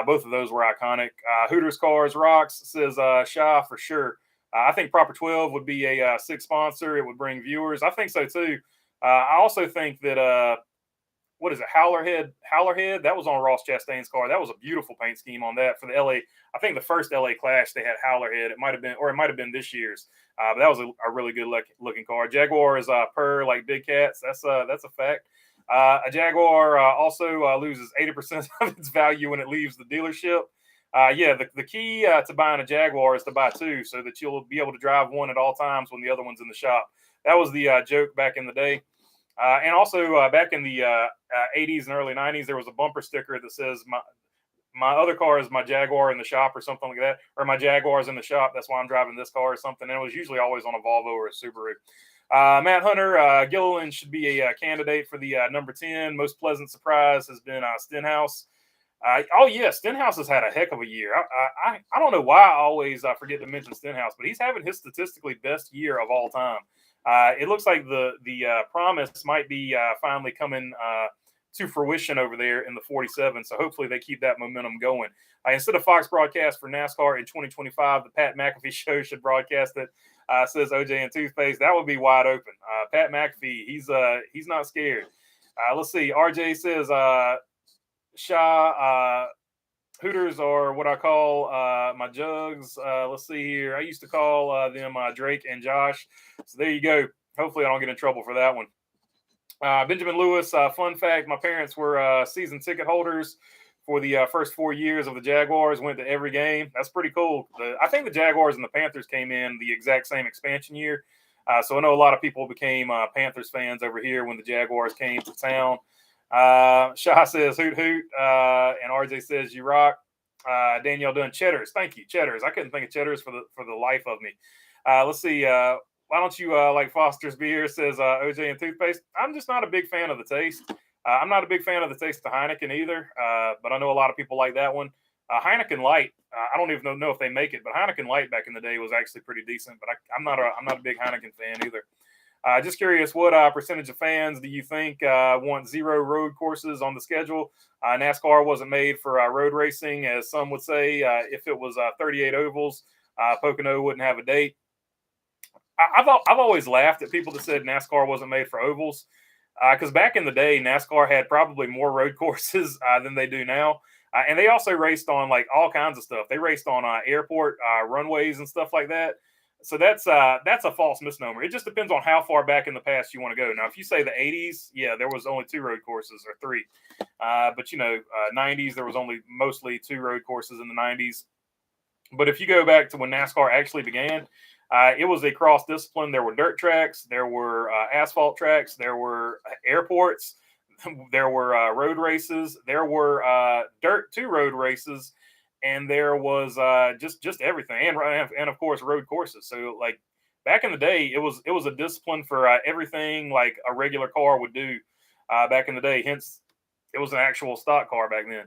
Both of those were iconic. Hooters Cars Rocks, says Shaw, for sure. I think Proper 12 would be a sick sponsor. It would bring viewers. I think so too. I also think that what is it? Howlerhead. That was on Ross Chastain's car. That was a beautiful paint scheme on that for the LA. I think the first LA Clash they had Howlerhead. It might have been this year's. But that was a really good looking car. Jaguar is purr like big cats. That's a fact. A Jaguar also loses 80% of its value when it leaves the dealership. The key to buying a Jaguar is to buy two, so that you'll be able to drive one at all times when the other one's in the shop. That was the joke back in the day. And also back in the 80s and early 90s, there was a bumper sticker that says my other car is my Jaguar in the shop or something like that, or my Jaguar's in the shop. That's why I'm driving this car or something. And it was usually always on a Volvo or a Subaru. Matt Hunter, Gilliland should be a candidate for the number 10. Most pleasant surprise has been Stenhouse. Yeah, Stenhouse has had a heck of a year. I don't know why I always forget to mention Stenhouse, but he's having his statistically best year of all time. It looks like the promise might be finally coming to fruition over there in the 47. So hopefully they keep that momentum going. Instead of Fox broadcast for NASCAR in 2025, the Pat McAfee show should broadcast it. Says OJ and Toothpaste. That would be wide open. Pat McAfee, he's not scared. Let's see. RJ says Hooters are what I call my jugs. Let's see here. I used to call them Drake and Josh. So there you go. Hopefully I don't get in trouble for that one. Benjamin Lewis, fun fact, my parents were season ticket holders for the first 4 years of the Jaguars, went to every game. That's pretty cool. I think the Jaguars and the Panthers came in the exact same expansion year. So I know a lot of people became Panthers fans over here when the Jaguars came to town. Shah says, hoot, hoot. And RJ says, you rock. Danielle Dunn, Cheddars. Thank you, Cheddars. I couldn't think of Cheddars for the life of me. Let's see. Why don't you like Foster's beer, says OJ and Toothpaste. I'm just not a big fan of the taste. I'm not a big fan of the taste of Heineken either, but I know a lot of people like that one. Heineken Light, I don't even know if they make it, but Heineken Light back in the day was actually pretty decent. But I'm not a big Heineken fan either. Just curious, what percentage of fans do you think want 0 road courses on the schedule? NASCAR wasn't made for road racing, as some would say. If it was 38 ovals, Pocono wouldn't have a date. I've always laughed at people that said NASCAR wasn't made for ovals, because back in the day, NASCAR had probably more road courses than they do now. And they also raced on like all kinds of stuff. They raced on airport runways and stuff like that. So that's a false misnomer. It just depends on how far back in the past you want to go. Now, if you say the 80s, yeah, there was only 2 road courses or 3. But 90s, there was only mostly 2 road courses in the 90s. But if you go back to when NASCAR actually began, it was a cross discipline. There were dirt tracks, there were asphalt tracks, there were airports, there were road races, there were dirt to road races, and there was just everything, and of course road courses. So like back in the day, it was a discipline for everything like a regular car would do back in the day. Hence, it was an actual stock car back then.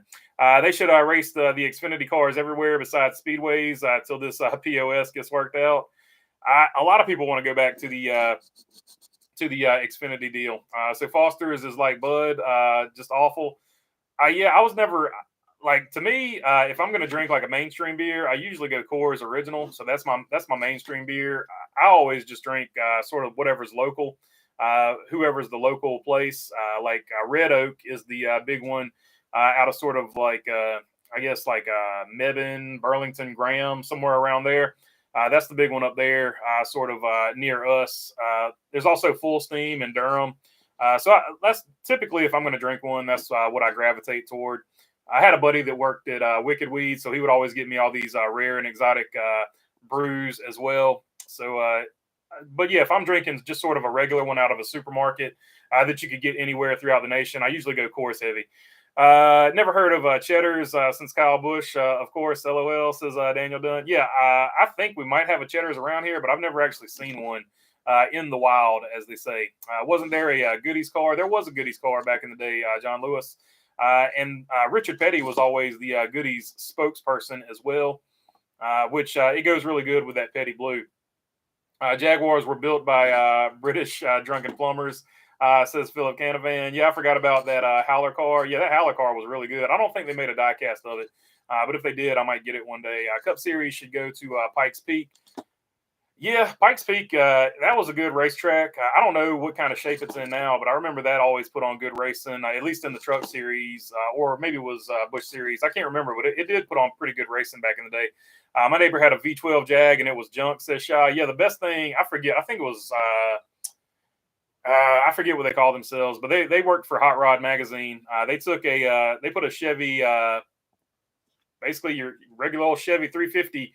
They should race the Xfinity cars everywhere besides speedways until this POS gets worked out. A lot of people want to go back to the Xfinity deal. So Foster's is like Bud, just awful. Yeah, I was never like, to me, if I'm going to drink like a mainstream beer, I usually go Coors Original. So that's my mainstream beer. I always just drink sort of whatever's local, whoever's the local place. Like Red Oak is the big one out of sort of like I guess like Mebane, Burlington, Graham, somewhere around there. That's the big one up there, sort of near us. There's also Full Steam in Durham. That's typically, if I'm going to drink one, that's what I gravitate toward. I had a buddy that worked at Wicked Weed, so he would always get me all these rare and exotic brews as well. So, but yeah, if I'm drinking just sort of a regular one out of a supermarket that you could get anywhere throughout the nation, I usually go Coors Heavy. Never heard of Cheddars since Kyle Busch, of course. LOL, says Daniel Dunn. Yeah, I think we might have a Cheddars around here, but I've never actually seen one in the wild, as they say. Wasn't there a Goodies car? There was a Goodies car back in the day, John Lewis. And Richard Petty was always the Goodies spokesperson as well, which it goes really good with that Petty Blue. Jaguars were built by British drunken plumbers. Says Philip Canavan. Yeah, I forgot about that Howler car. Yeah, that Howler car was really good. I don't think they made a die cast of it, but if they did, I might get it one day. Cup Series should go to Pikes Peak. Yeah, Pikes Peak, that was a good racetrack. I don't know what kind of shape it's in now, but I remember that always put on good racing, at least in the Truck Series, or maybe it was Busch Series. I can't remember, but it did put on pretty good racing back in the day. My neighbor had a V12 Jag, and it was junk, says Shy. Yeah, the best thing, I forget, I think it was I forget what they call themselves, but they worked for Hot Rod Magazine. They took they put a Chevy, basically your regular old Chevy 350.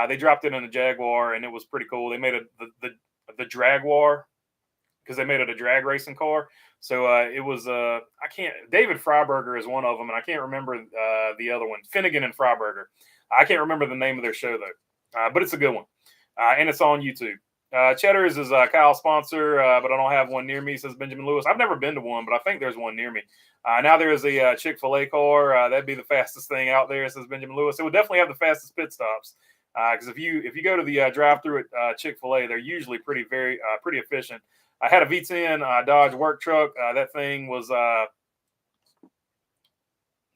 They dropped it in a Jaguar, and it was pretty cool. They made the Jaguar because they made it a drag racing car. So it was David Freiberger is one of them, and I can't remember the other one. Finnegan and Freiberger. I can't remember the name of their show though, but it's a good one, and it's on YouTube. Cheddar's is Kyle's sponsor, but I don't have one near me, says Benjamin Lewis. I've never been to one, but I think there's one near me. Now there is a Chick-fil-A car. That'd be the fastest thing out there, says Benjamin Lewis. It would definitely have the fastest pit stops. Because if you go to the drive-through at Chick-fil-A, they're usually pretty efficient. I had a V10 Dodge work truck. That thing was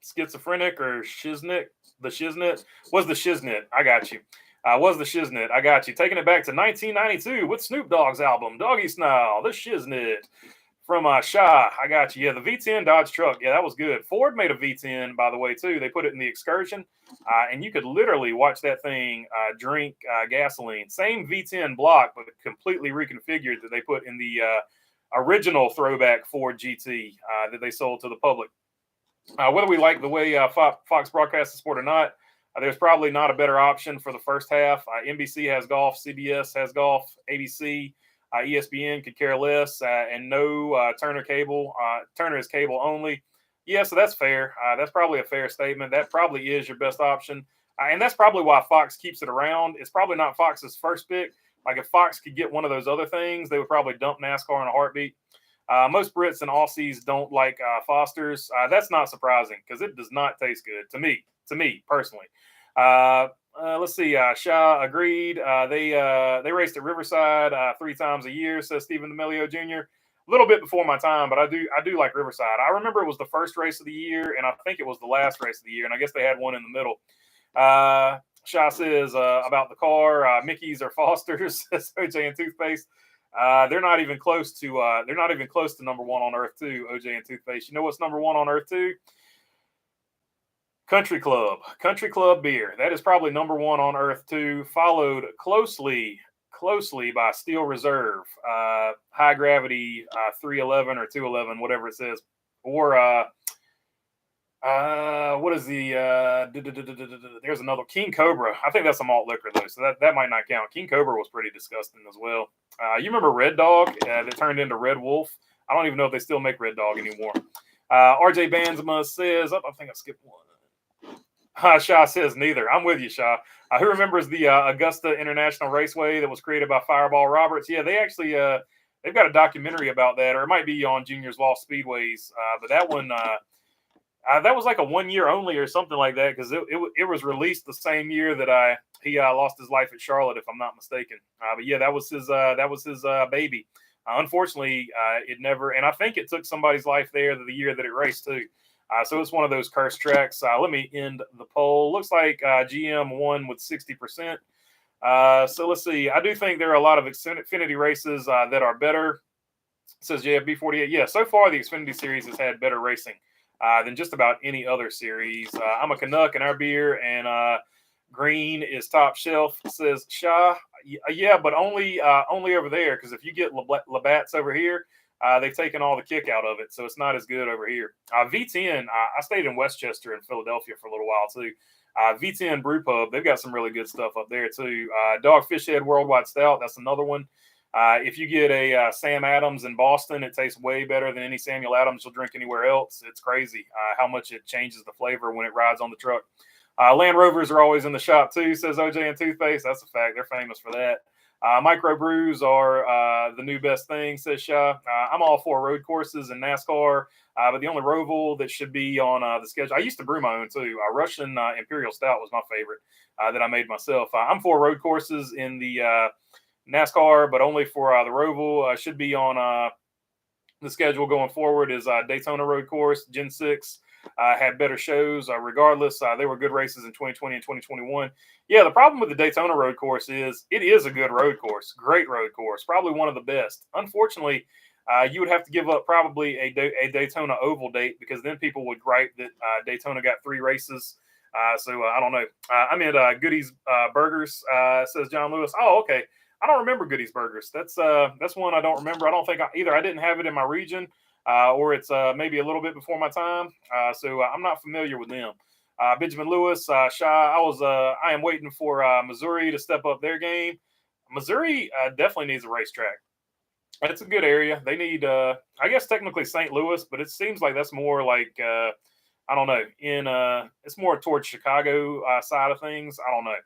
schizophrenic or shiznit. The shiznit was the shiznit. I got you. Was the shiznit. I got you. Taking it back to 1992 with Snoop Dogg's album Doggy Style. The shiznit from Shaw. I got you. Yeah, the V10 Dodge truck. Yeah, that was good. Ford made a V10, by the way, too. They put it in the Excursion, and you could literally watch that thing drink gasoline. Same V10 block, but completely reconfigured that they put in the original throwback Ford GT that they sold to the public. Whether we like the way Fox broadcasts the sport or not, there's probably not a better option for the first half. NBC has golf, CBS has golf, ABC, ESPN could care less, and no Turner cable. Turner is cable only. Yeah, so that's fair. That's probably a fair statement. That probably is your best option. And that's probably why Fox keeps it around. It's probably not Fox's first pick. Like if Fox could get one of those other things, they would probably dump NASCAR in a heartbeat. Most Brits and Aussies don't like Foster's. That's not surprising because it does not taste good to me personally. Let's see. Shaw agreed. They raced at Riverside 3 times a year, says Stephen D'Amelio Jr. A little bit before my time, but I do like Riverside. I remember it was the first race of the year, and I think it was the last race of the year, and I guess they had one in the middle. Shaw says about the car, Mickey's or Foster's, says OJ and Toothpaste. They're not even close to number one on Earth 2, OJ and Toothpaste. You know what's number one on Earth 2? Country Club beer. That is probably number one on Earth 2, followed closely by Steel Reserve, High Gravity 311 or 211, whatever it says, or what is the there's another King Cobra. I think that's a malt liquor though, so that might not count. King Cobra was pretty disgusting as well. You remember Red Dog that turned into Red Wolf? I don't even know if they still make Red Dog anymore. RJ Banzema says, I think I skipped one. Shaw says neither. I'm with you, Shaw. Who remembers the Augusta International Raceway that was created by Fireball Roberts? Yeah, they actually they've got a documentary about that, or it might be on Junior's Lost Speedways. But that one that was like a 1 year only or something like that because it was released the same year that he lost his life at Charlotte, if I'm not mistaken. But yeah, that was his baby. Unfortunately, it never, and I think it took somebody's life there the year that it raced too. So it's one of those cursed tracks. Let me end the poll. Looks like GM won with 60%. So let's see. I do think there are a lot of Xfinity races that are better. Says JFB48. Yeah, so far the Xfinity Series has had better racing than just about any other series. I'm a Canuck in our beer, and green is top shelf, says Shaw. Yeah, but only over there, because if you get Labatt's over here, they've taken all the kick out of it, so it's not as good over here. V10, I stayed in Westchester in Philadelphia for a little while too. V10 Brew Pub, they've got some really good stuff up there too. Dogfish Head Worldwide Stout, that's another one. If you get a Sam Adams in Boston, it tastes way better than any Samuel Adams you'll drink anywhere else. It's crazy how much it changes the flavor when it rides on the truck. Land Rovers are always in the shop too, says OJ and Toothpaste. That's a fact. They're famous for that. Microbrews are the new best thing, says Shaw. I'm all for road courses and NASCAR, but the only Roval that should be on the schedule. I used to brew my own too. Russian Imperial Stout was my favorite that I made myself. I'm for road courses in the NASCAR, but only for the Roval. Should be on the schedule going forward is Daytona Road Course, Gen 6. Had better shows regardless. They were good races in 2020 and 2021. Yeah, the problem with the Daytona road course is it is a good road course. Great road course. Probably one of the best. Unfortunately, you would have to give up probably a Daytona oval date because then people would gripe that Daytona got 3 races. So I don't know. I'm at Goody's Burgers, says John Lewis. Oh, okay. I don't remember Goody's Burgers. That's one I don't remember. I don't think either I didn't have it in my region. Or it's maybe a little bit before my time, so I'm not familiar with them. Benjamin Lewis, Shaw, I am waiting for Missouri to step up their game. Missouri definitely needs a racetrack. It's a good area. They need, I guess, technically St. Louis, but it seems like that's more like, I don't know, it's more towards Chicago side of things. I don't know.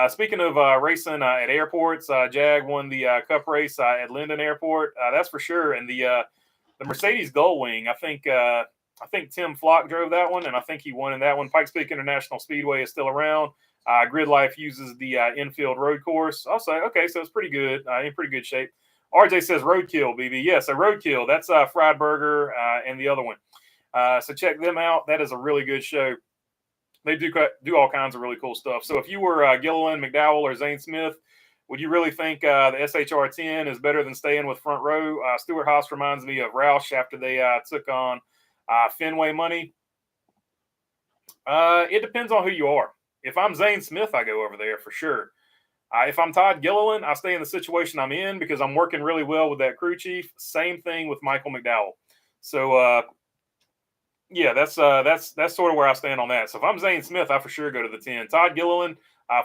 Speaking of racing at airports, Jag won the Cup race at Linden Airport. That's for sure. And the Mercedes Gullwing, I think Tim Flock drove that one, and I think he won in that one. Pikes Peak International Speedway is still around. Grid Life uses the infield road course. I'll say, okay, so it's pretty good, in pretty good shape. RJ says Roadkill, BB. Yes, a Roadkill. That's Fried Burger and the other one. So check them out. That is a really good show. They do all kinds of really cool stuff. So if you were Gilliland, McDowell, or Zane Smith, would you really think the SHR10 is better than staying with front row? Stuart Haas reminds me of Roush after they took on Fenway money. It depends on who you are. If I'm Zane Smith, I go over there for sure. If I'm Todd Gilliland, I stay in the situation I'm in because I'm working really well with that crew chief. Same thing with Michael McDowell. So yeah, that's sort of where I stand on that. So if I'm Zane Smith, I for sure go to the 10. Todd Gilliland,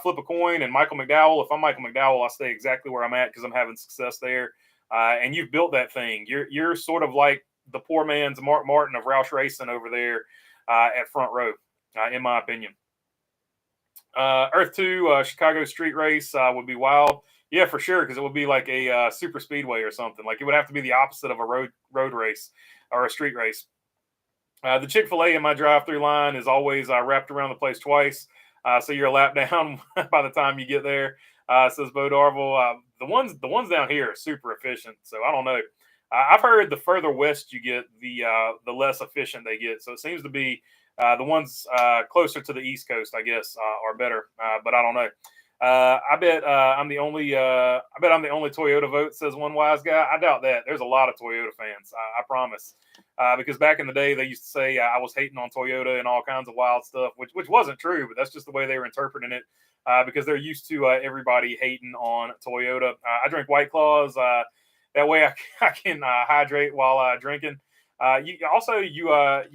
flip a coin, and Michael McDowell. If I'm Michael McDowell, I stay exactly where I'm at because I'm having success there. And you've built that thing. You're sort of like the poor man's Mark Martin of Roush Racing over there at front row, in my opinion. Earth 2 Chicago street race would be wild. Yeah, for sure, because it would be like a super speedway or something. Like it would have to be the opposite of a road race or a street race. The Chick-fil-A in my drive-through line is always wrapped around the place twice, so you're a lap down by the time you get there. Says Bo Darville. The ones down here are super efficient, so I don't know. I've heard the further west you get, the less efficient they get. So it seems to be the ones closer to the East Coast, I guess, are better. But I don't know. I bet I'm the only Toyota vote, says one wise guy. I doubt that. There's a lot of Toyota fans. I promise. Because back in the day, they used to say I was hating on Toyota and all kinds of wild stuff, which wasn't true, but that's just the way they were interpreting it. Because they're used to everybody hating on Toyota. I drink White Claws. That way I can hydrate while drinking. You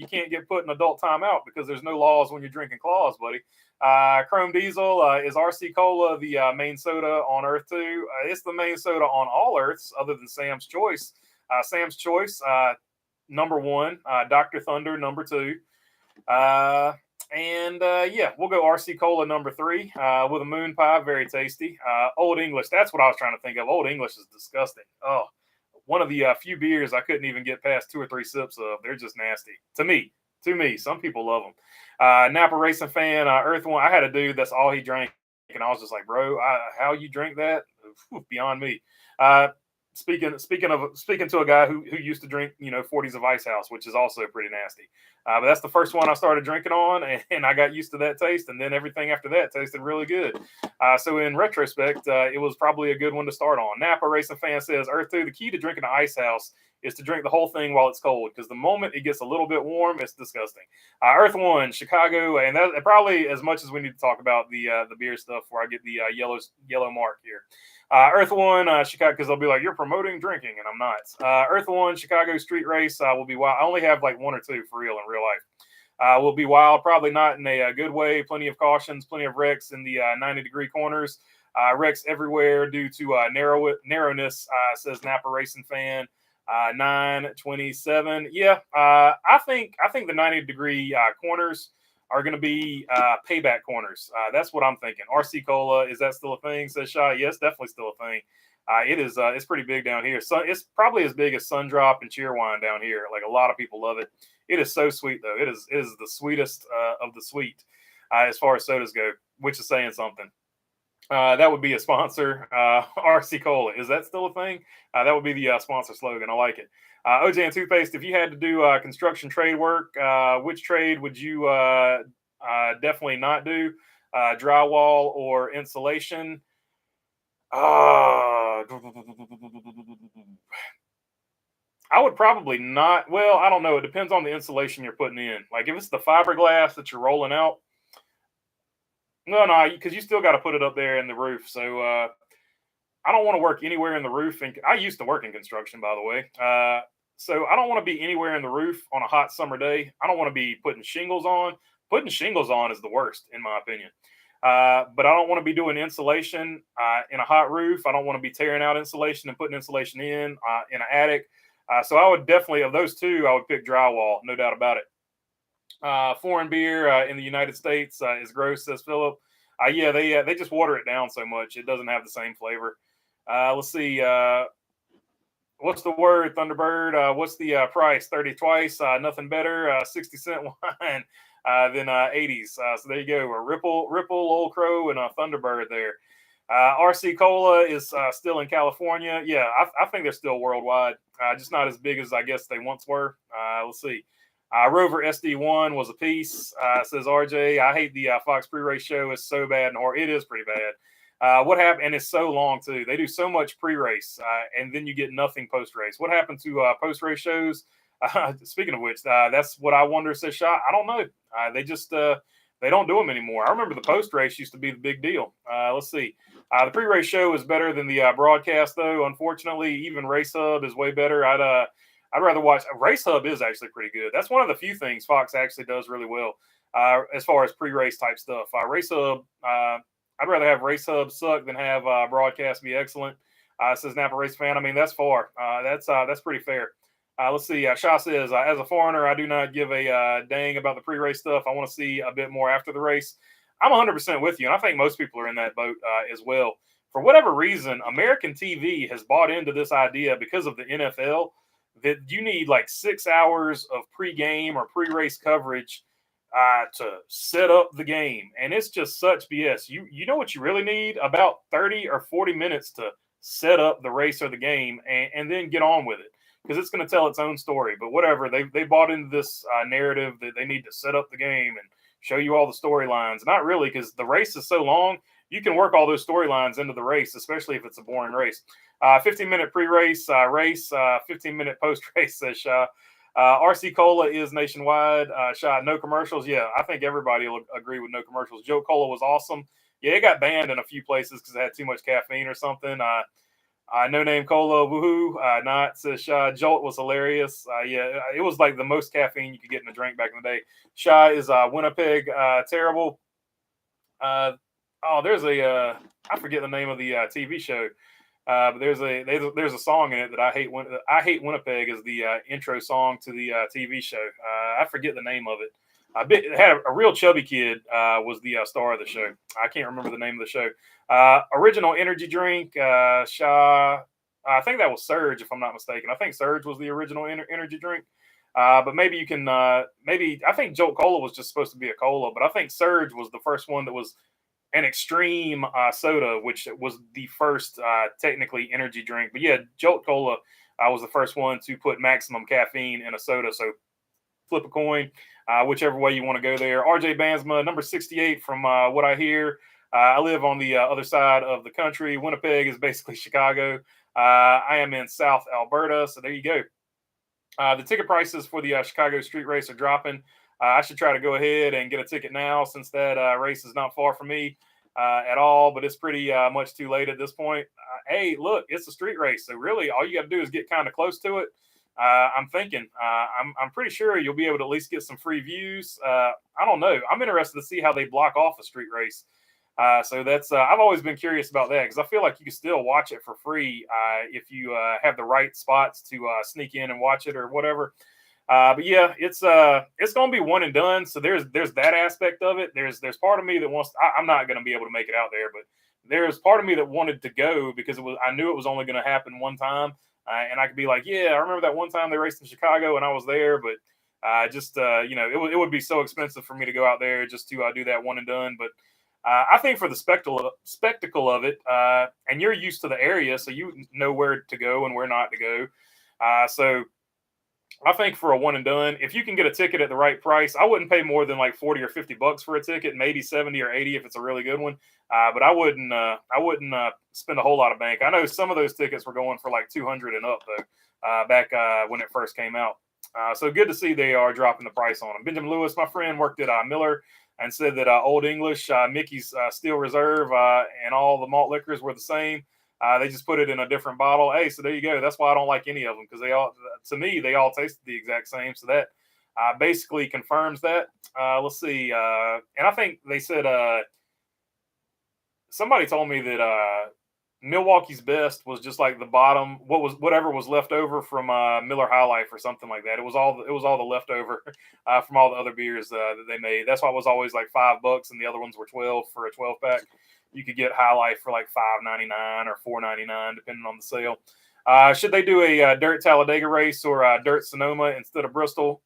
can't get put in adult timeout because there's no laws when you're drinking Claws, buddy. Chrome Diesel is RC Cola the main soda on Earth 2. It's the main soda on all Earths other than Sam's Choice. Sam's Choice, number 1. Dr. Thunder, number 2. Yeah, we'll go RC Cola number 3 with a moon pie, very tasty. Old English, that's what I was trying to think of. Old English is disgusting. Oh, one of the few beers I couldn't even get past 2 or 3 sips of. They're just nasty to me. Some people love them. Napa Racing Fan, Earth One. I had a dude that's all he drank, and I was just like, bro, how you drink that? Beyond me. Speaking to a guy who used to drink 40s of Ice House, which is also pretty nasty. But that's the first one I started drinking on, and I got used to that taste, and then everything after that tasted really good. So in retrospect, it was probably a good one to start on. Napa Racing Fan says, Earth 2, the key to drinking an Ice House is to drink the whole thing while it's cold, because the moment it gets a little bit warm, it's disgusting. Earth 1, Chicago, and that probably as much as we need to talk about the beer stuff before I get the yellow mark here. Earth 1, Chicago, because they'll be like, you're promoting drinking, and I'm not. Earth 1, Chicago street race will be wild. I only have like 1 or 2 for real in real life. Will be wild, probably not in a good way. Plenty of cautions, plenty of wrecks in the 90-degree corners. Wrecks everywhere due to narrowness, says Napa Racing Fan. 927. Yeah, I think the 90-degree corners are going to be payback corners. That's what I'm thinking. RC Cola, is that still a thing? Says Shaw. Yes, definitely still a thing. It is. It's pretty big down here. So it's probably as big as Sundrop and Cheerwine down here. Like a lot of people love it. It is so sweet though. It is the sweetest of the sweet as far as sodas go, which is saying something. That would be a sponsor. RC Cola. Is that still a thing? That would be the sponsor slogan. I like it. OJ and Toothpaste, if you had to do construction trade work, which trade would you definitely not do? Drywall or insulation? I would probably not. Well, I don't know. It depends on the insulation you're putting in. Like if it's the fiberglass that you're rolling out, no, because you still got to put it up there in the roof. So I don't want to work anywhere in the roof. And I used to work in construction, by the way. So I don't want to be anywhere in the roof on a hot summer day. I don't want to be putting shingles on. Putting shingles on is the worst, in my opinion. But I don't want to be doing insulation in a hot roof. I don't want to be tearing out insulation and putting insulation in an attic. So I would definitely, of those two, I would pick drywall, no doubt about it. Foreign beer in the United States is gross, says Philip. Yeah, they just water it down so much it doesn't have the same flavor. Let's see. What's the word, Thunderbird? What's the price? 30 twice. Nothing better. 60-cent wine than 80s. So there you go. A Ripple, Old Crow, and a Thunderbird there. RC Cola is still in California. Yeah, I think they're still worldwide. Just not as big as I guess they once were. Let's see. Rover SD1 was a piece. Says RJ. I hate the Fox pre-race show. It's so bad, and it is pretty bad. What happened? And it's so long too. They do so much pre-race, and then you get nothing post-race. What happened to post-race shows? Speaking of which, that's what I wonder. Says Shot. I don't know. They just they don't do them anymore. I remember the post-race used to be the big deal. Let's see. The pre-race show is better than the broadcast, though. Unfortunately, even Race Hub is way better. I'd rather watch. Race Hub is actually pretty good. That's one of the few things Fox actually does really well as far as pre-race type stuff. Race Hub. I'd rather have Race Hub suck than have broadcast be excellent. Says Napa Race fan. I mean, that's far. That's pretty fair. Let's see. Shaw says, as a foreigner, I do not give a dang about the pre-race stuff. I want to see a bit more after the race. I'm 100% with you, and I think most people are in that boat as well. For whatever reason, American TV has bought into this idea because of the NFL that you need like 6 hours of pre-game or pre-race coverage to set up the game, and it's just such BS. You know what you really need? About 30 or 40 minutes to set up the race or the game, and then get on with it, because it's going to tell its own story. But whatever, they bought into this narrative that they need to set up the game and show you all the storylines. Not really, because the race is so long. You can work all those storylines into the race, especially if it's a boring race. 15-minute pre-race, 15-minute post-race, says Shaw. RC Cola is nationwide. Shaw, no commercials. Yeah, I think everybody will agree with no commercials. Joe Cola was awesome. Yeah, it got banned in a few places because it had too much caffeine or something. No Name Cola, woohoo. Not, says Shaw. Jolt was hilarious. Yeah, it was like the most caffeine you could get in a drink back in the day. Shaw is Winnipeg, terrible. There's I forget the name of the TV show. But there's a song in it that I hate. I Hate Winnipeg is the intro song to the TV show. I forget the name of it. It had a real chubby kid was the star of the show. I can't remember the name of the show. Original energy drink. Shaw. I think that was Surge, if I'm not mistaken. I think Surge was the original energy drink. But maybe you can. Maybe I think Jolt Cola was just supposed to be a cola, but I think Surge was the first one that was an extreme soda, which was the first technically energy drink. But yeah, Jolt Cola was the first one to put maximum caffeine in a soda. So flip a coin, whichever way you want to go there. RJ Bansma, number 68, from what I hear. I live on the other side of the country. Winnipeg is basically Chicago. I am in South Alberta, so there you go. The ticket prices for the Chicago street race are dropping. I should try to go ahead and get a ticket now, since that race is not far from me at all, but it's pretty much too late at this point. Hey, look, it's a street race, so really all you got to do is get kind of close to it. I'm thinking, I'm pretty sure you'll be able to at least get some free views. I don't know. I'm interested to see how they block off a street race. So that's I've always been curious about that, because I feel like you can still watch it for free if you have the right spots to sneak in and watch it or whatever. But yeah, it's going to be one and done. So there's that aspect of it. There's part of me that wants. I'm not going to be able to make it out there, but there's part of me that wanted to go because I knew it was only going to happen one time, and I could be like, yeah, I remember that one time they raced in Chicago and I was there, but it would be so expensive for me to go out there just to do that one and done. But I think for the spectacle of it, and you're used to the area, so you know where to go and where not to go. So I think for a one and done, if you can get a ticket at the right price, I wouldn't pay more than like $40 or $50 for a ticket, maybe 70 or 80 if it's a really good one. But I wouldn't spend a whole lot of bank. I know some of those tickets were going for like 200 and up though, back when it first came out. So good to see they are dropping the price on them. Benjamin Lewis, my friend, worked at Miller and said that Old English, Mickey's Steel Reserve, and all the malt liquors were the same. They just put it in a different bottle. Hey, so there you go. That's why I don't like any of them, because to me, they all tasted the exact same. So that basically confirms that. Let's see. And I think they said somebody told me that Milwaukee's best was just like the bottom, whatever was left over from Miller High Life or something like that. It was all the leftover from all the other beers that they made. That's why it was always like $5, and the other ones were 12 for a 12 pack. You could get High Life for like $5.99 or $4.99 depending on the sale. Should they do a Dirt Talladega race or Dirt Sonoma instead of Bristol?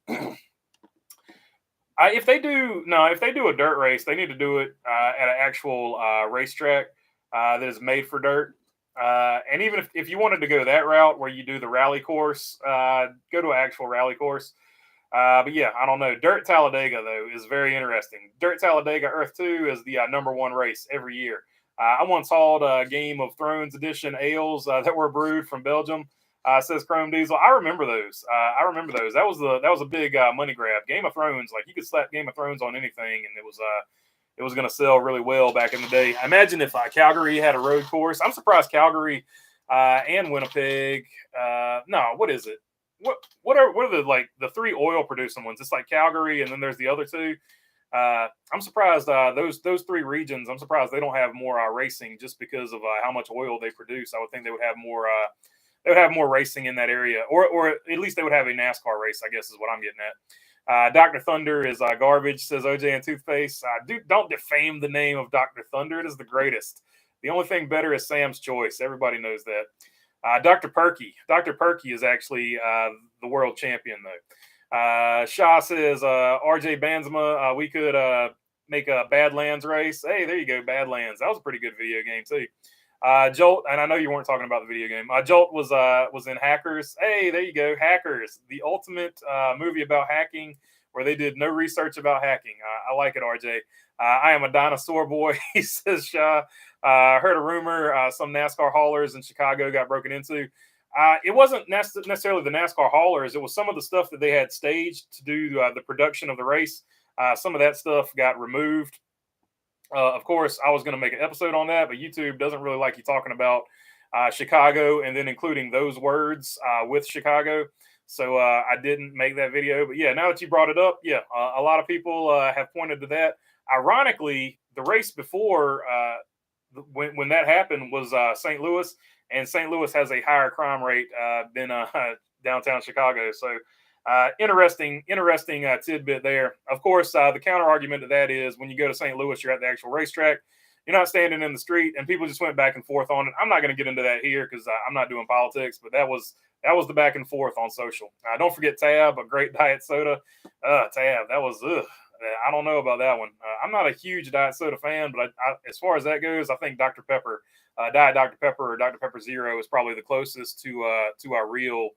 If they do a dirt race, they need to do it at an actual racetrack that is made for dirt. And even if you wanted to go that route where you do the rally course, go to an actual rally course. But yeah, I don't know. Dirt Talladega though is very interesting. Dirt Talladega Earth 2 is the #1 race every year. I once hauled Game of Thrones edition ales that were brewed from Belgium. Says Chrome Diesel. I remember those. That was a big money grab. Game of Thrones, like you could slap Game of Thrones on anything, and it was going to sell really well back in the day. Imagine if Calgary had a road course. I'm surprised Calgary and Winnipeg. No, what is it? What are the three oil producing ones? It's like Calgary, and then there's the other two. I'm surprised those three regions. I'm surprised they don't have more racing just because of how much oil they produce. I would think they would have more. They would have more racing in that area, or at least they would have a NASCAR race, I guess is what I'm getting at. Dr. Thunder is garbage, says OJ and Toothpaste. Don't defame the name of Dr. Thunder. It is the greatest. The only thing better is Sam's Choice. Everybody knows that. Dr. Perky. Dr. Perky is actually the world champion, though. Shaw says, RJ Banzema, we could make a Badlands race. Hey, there you go, Badlands. That was a pretty good video game, too. Jolt, and I know you weren't talking about the video game. Jolt was in Hackers. Hey, there you go, Hackers, the ultimate movie about hacking, where they did no research about hacking. I like it, RJ. I am a dinosaur boy, he says. Shaw. Heard a rumor some NASCAR haulers in Chicago got broken into. It wasn't necessarily the NASCAR haulers. It was some of the stuff that they had staged to do the production of the race. Some of that stuff got removed. Of course, I was going to make an episode on that, but YouTube doesn't really like you talking about Chicago and then including those words with Chicago. So I didn't make that video. But yeah, now that you brought it up, yeah, a lot of people have pointed to that. Ironically, the race before when that happened was St. Louis, and St. Louis has a higher crime rate than downtown Chicago. So interesting tidbit there. Of course, the counter argument to that is when you go to St. Louis, you're at the actual racetrack. You're not standing in the street, and people just went back and forth on it. I'm not going to get into that here because I'm not doing politics, but that was the back and forth on social. Don't forget Tab, a great diet soda. Tab, that was I don't know about that one. I'm not a huge diet soda fan, but as far as that goes, I think Dr. Pepper, Diet Dr. Pepper or Dr. Pepper Zero is probably the closest to our real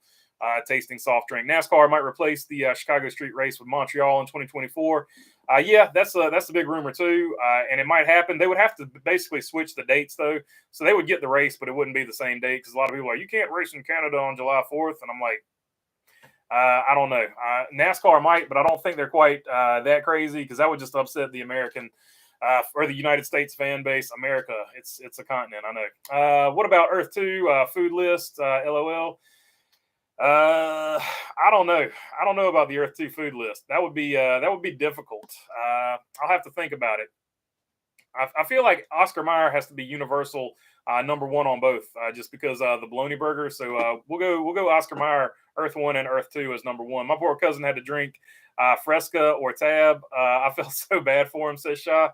tasting soft drink. NASCAR might replace the Chicago Street Race with Montreal in 2024. Yeah, that's a big rumor too, and it might happen. They would have to basically switch the dates though, so they would get the race, but it wouldn't be the same date because a lot of people are like, you can't race in Canada on July 4th, and I'm like, I don't know. NASCAR might, but I don't think they're quite that crazy because that would just upset the American or the United States fan base. America, it's a continent, I know. What about Earth 2 food list? LOL. I don't know. I don't know about the Earth 2 food list. That would be difficult. I'll have to think about it. I feel like Oscar Mayer has to be universal #1 on both, just because the bologna burger. So we'll go Oscar Mayer Earth 1 and Earth 2 as #1. My poor cousin had to drink Fresca or Tab. I felt so bad for him, says Shaw.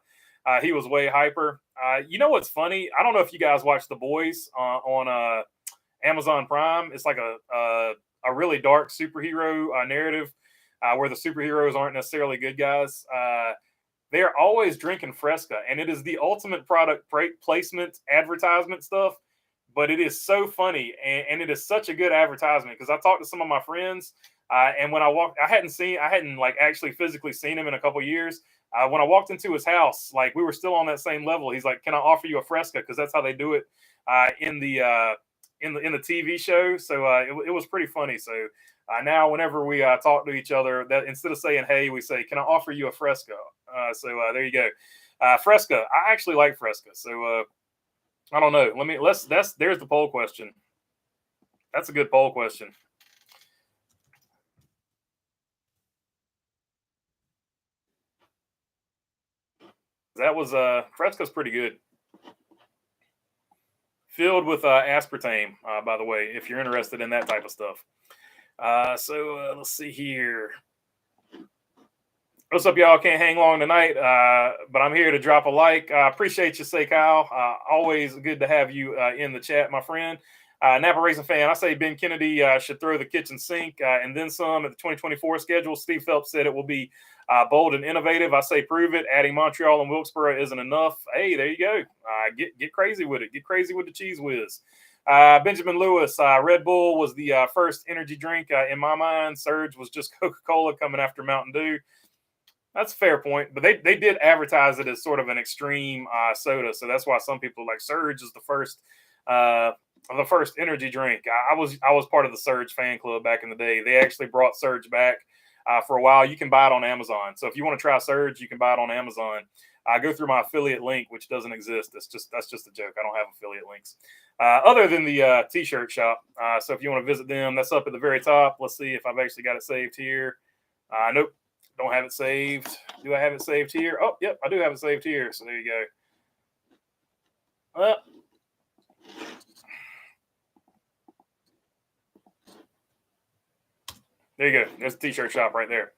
He was way hyper. You know what's funny? I don't know if you guys watch The Boys on Amazon Prime. It's like a really dark superhero narrative where the superheroes aren't necessarily good guys. They're always drinking Fresca, and it is the ultimate product placement advertisement stuff. But it is so funny, and it is such a good advertisement because I talked to some of my friends, and when I walked, I hadn't like actually physically seen him in a couple of years. When I walked into his house, like we were still on that same level. He's like, "Can I offer you a Fresca?" Because that's how they do it in the TV show. So it was pretty funny. So now whenever we talk to each other, that instead of saying "Hey," we say, "Can I offer you a Fresca?" So there you go. Fresca. I actually like Fresca. So I don't know. There's the poll question. That's a good poll question. That was Fresca's pretty good. filled with aspartame, by the way, if you're interested in that type of stuff. Let's see here. What's up, y'all? Can't hang long tonight, but I'm here to drop a like. Appreciate you, say Kyle. Always good to have you in the chat, my friend. Napa Racing fan, I say Ben Kennedy should throw the kitchen sink and then some at the 2024 schedule. Steve Phelps said it will be bold and innovative. I say prove it. Adding Montreal and Wilkesboro isn't enough. Hey, there you go. Get crazy with it. Get crazy with the cheese whiz. Benjamin Lewis, Red Bull was the first energy drink in my mind. Surge was just Coca-Cola coming after Mountain Dew. That's a fair point, but they did advertise it as sort of an extreme soda, so that's why some people like Surge is the first energy drink. I was part of the Surge fan club back in the day. They actually brought Surge back for a while. You can buy it on Amazon, so if you want to try Surge, you can buy it on Amazon. Go through my affiliate link, which doesn't exist. That's just a joke. I don't have affiliate links other than the T-shirt shop. So if you want to visit them, that's up at the very top. Let's see if I've actually got it saved here. Nope. Don't have it saved. Do I have it saved here? Oh, yep, I do have it saved here. So there you go. There you go. There's a T-shirt shop right there.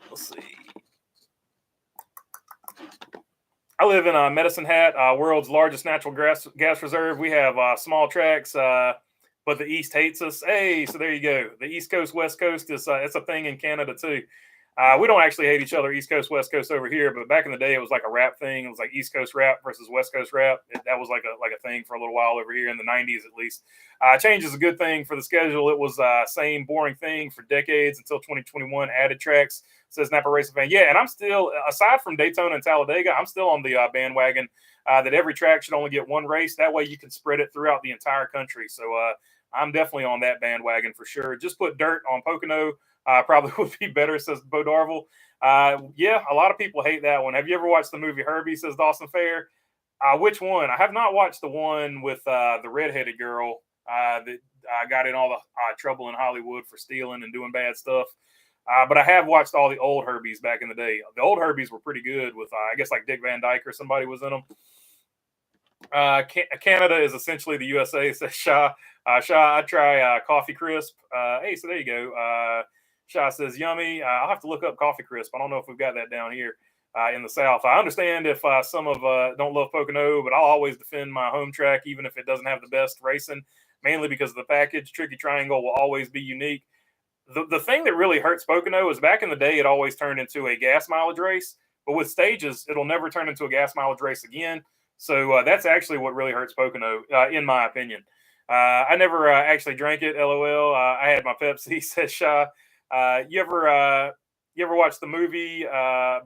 Let's see. I live in Medicine Hat, world's largest natural gas reserve. We have small tracks, but the East hates us. Hey, so there you go. The East Coast, West Coast is it's a thing in Canada too. We don't actually hate each other, East Coast, West Coast over here, but back in the day, it was like a rap thing. It was like East Coast rap versus West Coast rap. That was like a thing for a little while over here in the 90s, at least. Change is a good thing for the schedule. It was same boring thing for decades until 2021 added tracks, says Napa Racing fan. Yeah, and I'm still, aside from Daytona and Talladega, I'm still on the bandwagon that every track should only get one race. That way you can spread it throughout the entire country. So I'm definitely on that bandwagon for sure. Just put dirt on Pocono. Probably would be better, says Bo Darvel. Yeah, a lot of people hate that one. Have you ever watched the movie Herbie, says Dawson Fair? Which one? I have not watched the one with the redheaded girl that got in all the trouble in Hollywood for stealing and doing bad stuff. But I have watched all the old Herbies back in the day. The old Herbies were pretty good with, I guess, like Dick Van Dyke or somebody was in them. Canada is essentially the USA, says Shaw. Shaw, I'd try Coffee Crisp. Hey, so there you go. Shaw says, yummy. I'll have to look up Coffee Crisp. I don't know if we've got that down here in the South. I understand if some of don't love Pocono, but I'll always defend my home track, even if it doesn't have the best racing, mainly because of the package. Tricky Triangle will always be unique. The thing that really hurts Pocono is back in the day, it always turned into a gas mileage race, but with stages, it'll never turn into a gas mileage race again. So that's actually what really hurts Pocono, in my opinion. I never actually drank it. LOL. I had my Pepsi, says Shaw. You ever watch the movie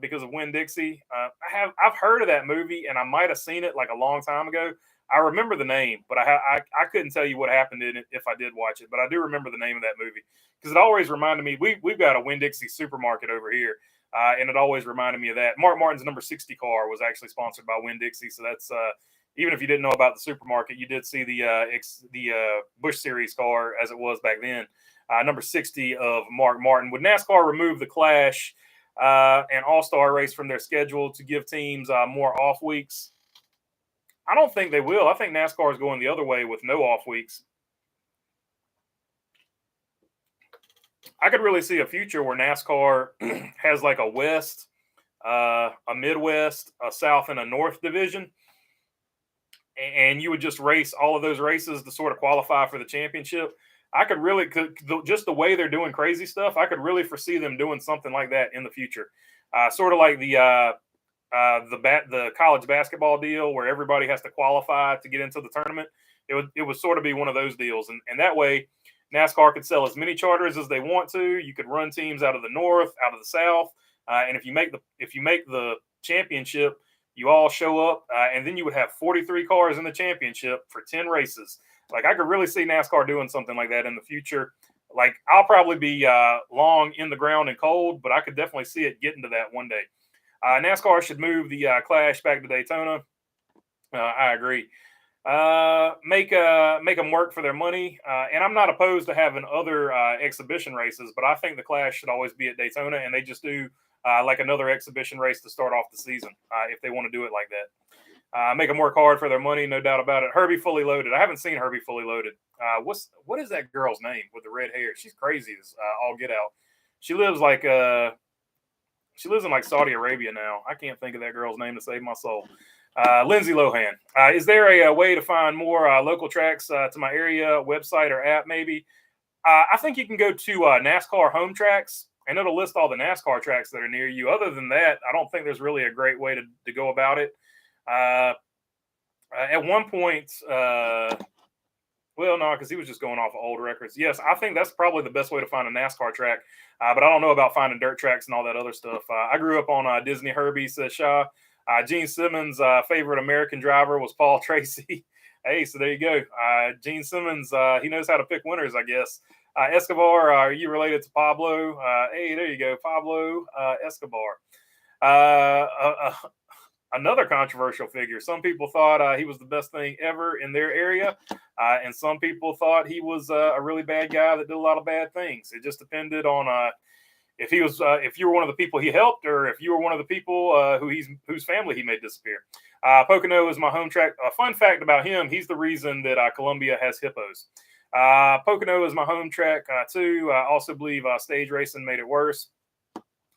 because of Winn-Dixie? I've heard of that movie, and I might have seen it like a long time ago. I remember the name, but I couldn't tell you what happened in it if I did watch it. But I do remember the name of that movie because it always reminded me. We've got a Winn-Dixie supermarket over here, and it always reminded me of that. Mark Martin's number 60 car was actually sponsored by Winn-Dixie, so that's even if you didn't know about the supermarket, you did see the Busch Series car as it was back then. Number 60 of Mark Martin. Would NASCAR remove the Clash and All-Star race from their schedule to give teams more off weeks? I don't think they will. I think NASCAR is going the other way with no off weeks. I could really see a future where NASCAR has like a West, a Midwest, a South, and a North division. And you would just race all of those races to sort of qualify for the championship. I could really, just the way they're doing crazy stuff, I could really foresee them doing something like that in the future. Sort of like the college basketball deal where everybody has to qualify to get into the tournament. It would sort of be one of those deals. And that way, NASCAR could sell as many charters as they want to. You could run teams out of the North, out of the South. And if you make the championship, you all show up, and then you would have 43 cars in the championship for 10 races. Like, I could really see NASCAR doing something like that in the future. Like, I'll probably be long in the ground and cold, but I could definitely see it getting to that one day. NASCAR should move the Clash back to Daytona. I agree. Make them work for their money. And I'm not opposed to having other exhibition races, but I think the Clash should always be at Daytona, and they just do like another exhibition race to start off the season if they want to do it like that. Make them work hard for their money, no doubt about it. Herbie Fully Loaded. I haven't seen Herbie Fully Loaded. What is that girl's name with the red hair? She's crazy as all get out. She lives she lives in like Saudi Arabia now. I can't think of that girl's name to save my soul. Lindsay Lohan. Is there a way to find more local tracks to my area, website or app maybe? I think you can go to NASCAR Home Tracks, and it'll list all the NASCAR tracks that are near you. Other than that, I don't think there's really a great way to go about it. At one point, well, no, because he was just going off of old records. Yes, I think that's probably the best way to find a NASCAR track. But I don't know about finding dirt tracks and all that other stuff. I grew up on Disney Herbie, says Shaw. Gene Simmons' favorite American driver was Paul Tracy. Hey, so there you go. Gene Simmons, he knows how to pick winners, I guess. Escobar, are you related to Pablo? Hey, there you go, Pablo Escobar. Another controversial figure. Some people thought he was the best thing ever in their area, and some people thought he was a really bad guy that did a lot of bad things. It just depended on if he was if you were one of the people he helped, or if you were one of the people whose family he made disappear. Pocono is my home track. A fun fact about him: he's the reason that Columbia has hippos. Pocono is my home track too. I also believe stage racing made it worse.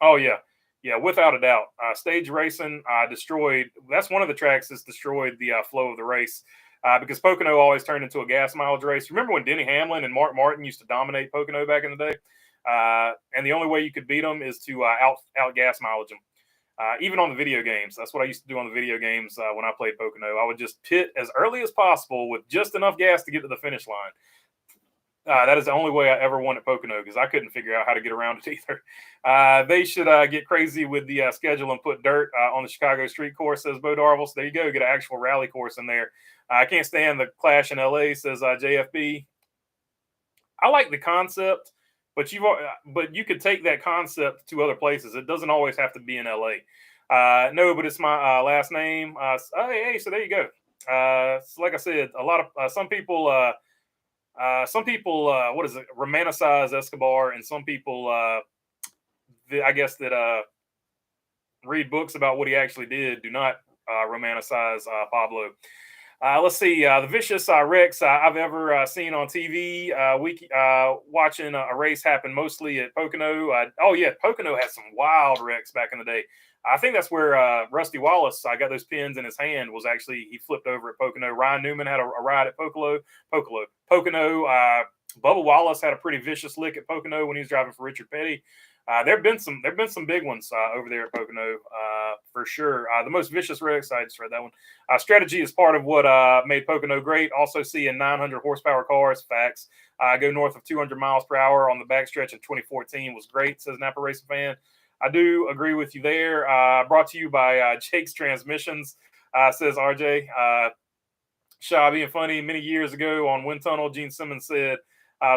Oh yeah. Yeah, without a doubt. Stage racing destroyed. That's one of the tracks that's destroyed the flow of the race because Pocono always turned into a gas mileage race. Remember when Denny Hamlin and Mark Martin used to dominate Pocono back in the day? And the only way you could beat them is to out gas mileage them. Even on the video games. That's what I used to do on the video games when I played Pocono. I would just pit as early as possible with just enough gas to get to the finish line. That is the only way I ever won at Pocono because I couldn't figure out how to get around it either. They should get crazy with the schedule and put dirt on the Chicago street course, says Bo Darville. So there you go, get an actual rally course in there. I can't stand the clash in LA, says JFB. I like the concept, but you could take that concept to other places. It doesn't always have to be in LA. No, but it's my last name. Hey, so there you go. So like I said, a lot of some people. What is it? Romanticize Escobar, and some people, I guess that read books about what he actually did. Do not romanticize Pablo. Let's see. The vicious wrecks I've ever seen on TV. Watching a race happen mostly at Pocono. Oh yeah, Pocono had some wild wrecks back in the day. I think that's where Rusty Wallace got those pins in his hand. Was actually he flipped over at Pocono. Ryan Newman had a ride at Pocono. Bubba Wallace had a pretty vicious lick at Pocono when he was driving for Richard Petty. There've been some big ones over there at Pocono for sure. The most vicious wrecks, I just read that one. Strategy is part of what made Pocono great. Also seeing 900 horsepower cars. Facts. Go north of 200 miles per hour on the backstretch in 2014 was great, says Napa Racing Fan. I do agree with you there. Brought to you by Jake's Transmissions, says RJ. Shaw being funny. Many years ago on Wind Tunnel, Gene Simmons said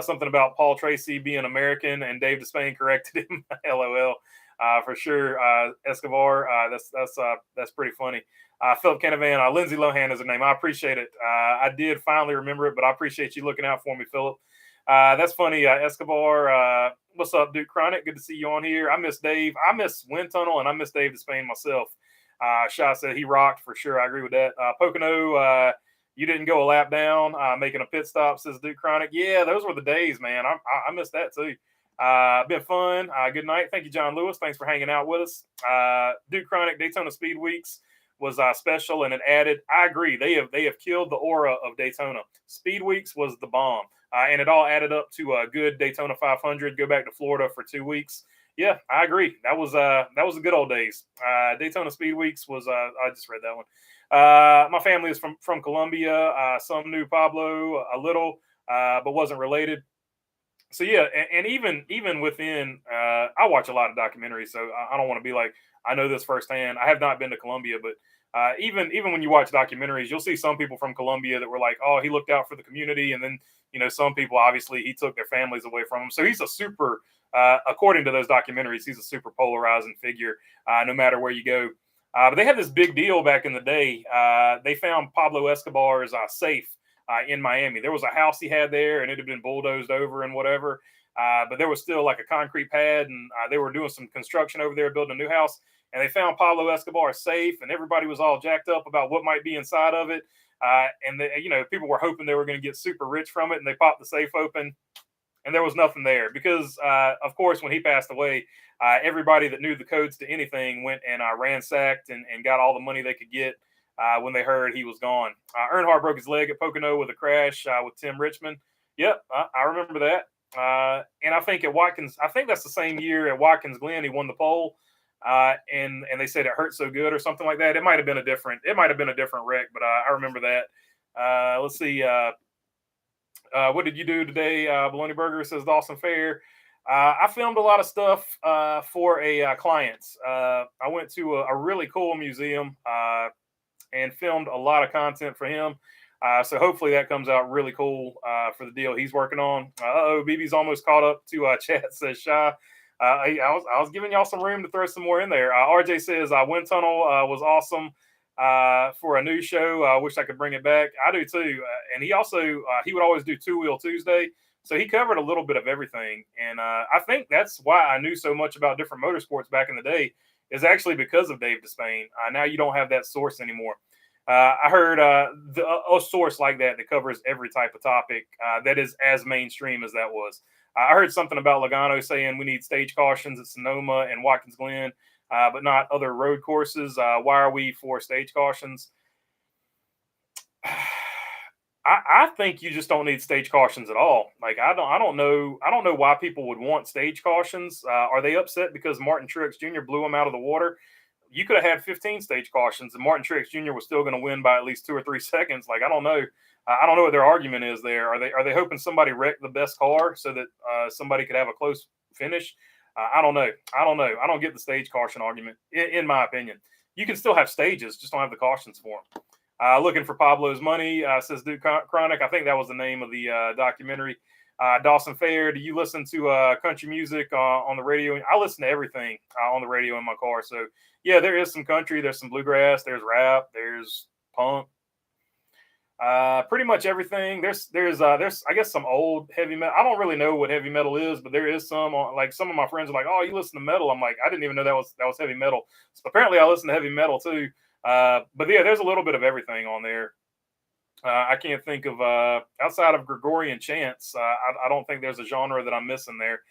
something about Paul Tracy being American, and Dave Despain corrected him. LOL. For sure. Escobar. That's pretty funny. Philip Canavan. Lindsay Lohan is her name. I appreciate it. I did finally remember it, but I appreciate you looking out for me, Philip. That's funny. Escobar. What's up, Duke Chronic? Good to see you on here. I miss Dave. I miss Wind Tunnel, and I miss Dave Despain myself. Shaw said he rocked for sure. I agree with that. Pocono. You didn't go a lap down, making a pit stop, says Duke Chronic. Yeah, those were the days, man. I miss that too. Been fun. Good night. Thank you, John Lewis. Thanks for hanging out with us. Duke Chronic Daytona Speed Weeks was special, and it added. I agree. They have killed the aura of Daytona. Speed Weeks was the bomb, and it all added up to a good Daytona 500. Go back to Florida for 2 weeks. Yeah, I agree. That was the good old days. Daytona Speed Weeks was. I just read that one. My family is from Colombia. Some knew Pablo a little, but wasn't related. So yeah, and even within, I watch a lot of documentaries, so I don't want to be like I know this firsthand. I have not been to Colombia, but even when you watch documentaries, you'll see some people from Colombia that were like, oh, he looked out for the community, and then some people obviously he took their families away from him. So he's a super, according to those documentaries, he's a super polarizing figure, no matter where you go. But they had this big deal back in the day. They found Pablo Escobar's safe in Miami. There was a house he had there, and it had been bulldozed over and whatever. But there was still like a concrete pad, and they were doing some construction over there, building a new house. and they found Pablo Escobar's safe, and everybody was all jacked up about what might be inside of it. And people were hoping they were going to get super rich from it, and they popped the safe open, and there was nothing there because, of course, when he passed away, everybody that knew the codes to anything went and ransacked and got all the money they could get when they heard he was gone. Earnhardt broke his leg at Pocono with a crash with Tim Richmond. Yep, I remember that. And I think at Watkins, I think that's the same year at Watkins Glen he won the pole. And they said it hurt so good or something like that. It might have been a different wreck, but I remember that. Let's see. What did you do today? Bologna Burger says Dawson Fair. I filmed a lot of stuff for a clients. I went to a really cool museum and filmed a lot of content for him. So hopefully that comes out really cool for the deal he's working on. BB's almost caught up to chat, says Shy. I was giving y'all some room to throw some more in there. RJ says Wind Tunnel was awesome for a new show. I wish I could bring it back. I do too. And he also, he would always do Two Wheel Tuesday. So he covered a little bit of everything. And I think that's why I knew so much about different motorsports back in the day, is actually because of Dave Despain. Now you don't have that source anymore. I heard a source like that covers every type of topic that is as mainstream as that was. I heard something about Logano saying we need stage cautions at Sonoma and Watkins Glen, but not other road courses. Why are we for stage cautions? I think you just don't need stage cautions at all. Like I don't know why people would want stage cautions. Are they upset because Martin Truex Jr. blew them out of the water? You could have had 15 stage cautions and Martin Truex Jr. was still going to win by at least 2 or 3 seconds. Like, I don't know. I don't know what their argument is there. Are they hoping somebody wrecked the best car so that somebody could have a close finish? I don't know. I don't get the stage caution argument, in my opinion. You can still have stages, just don't have the cautions for them. Looking for Pablo's money, says Duke Chronic. I think that was the name of the documentary. Dawson Fair, do you listen to country music on the radio? I listen to everything on the radio in my car. So, yeah, there is some country. There's some bluegrass. There's rap. There's punk. Pretty much everything. There's I guess some old heavy metal. I don't really know what heavy metal is, but there is some. Like some of my friends are like, "Oh, you listen to metal?" I'm like, I didn't even know that was heavy metal. So apparently, I listen to heavy metal too. But yeah, there's a little bit of everything on there. I can't think of outside of Gregorian chants. I don't think there's a genre that I'm missing there.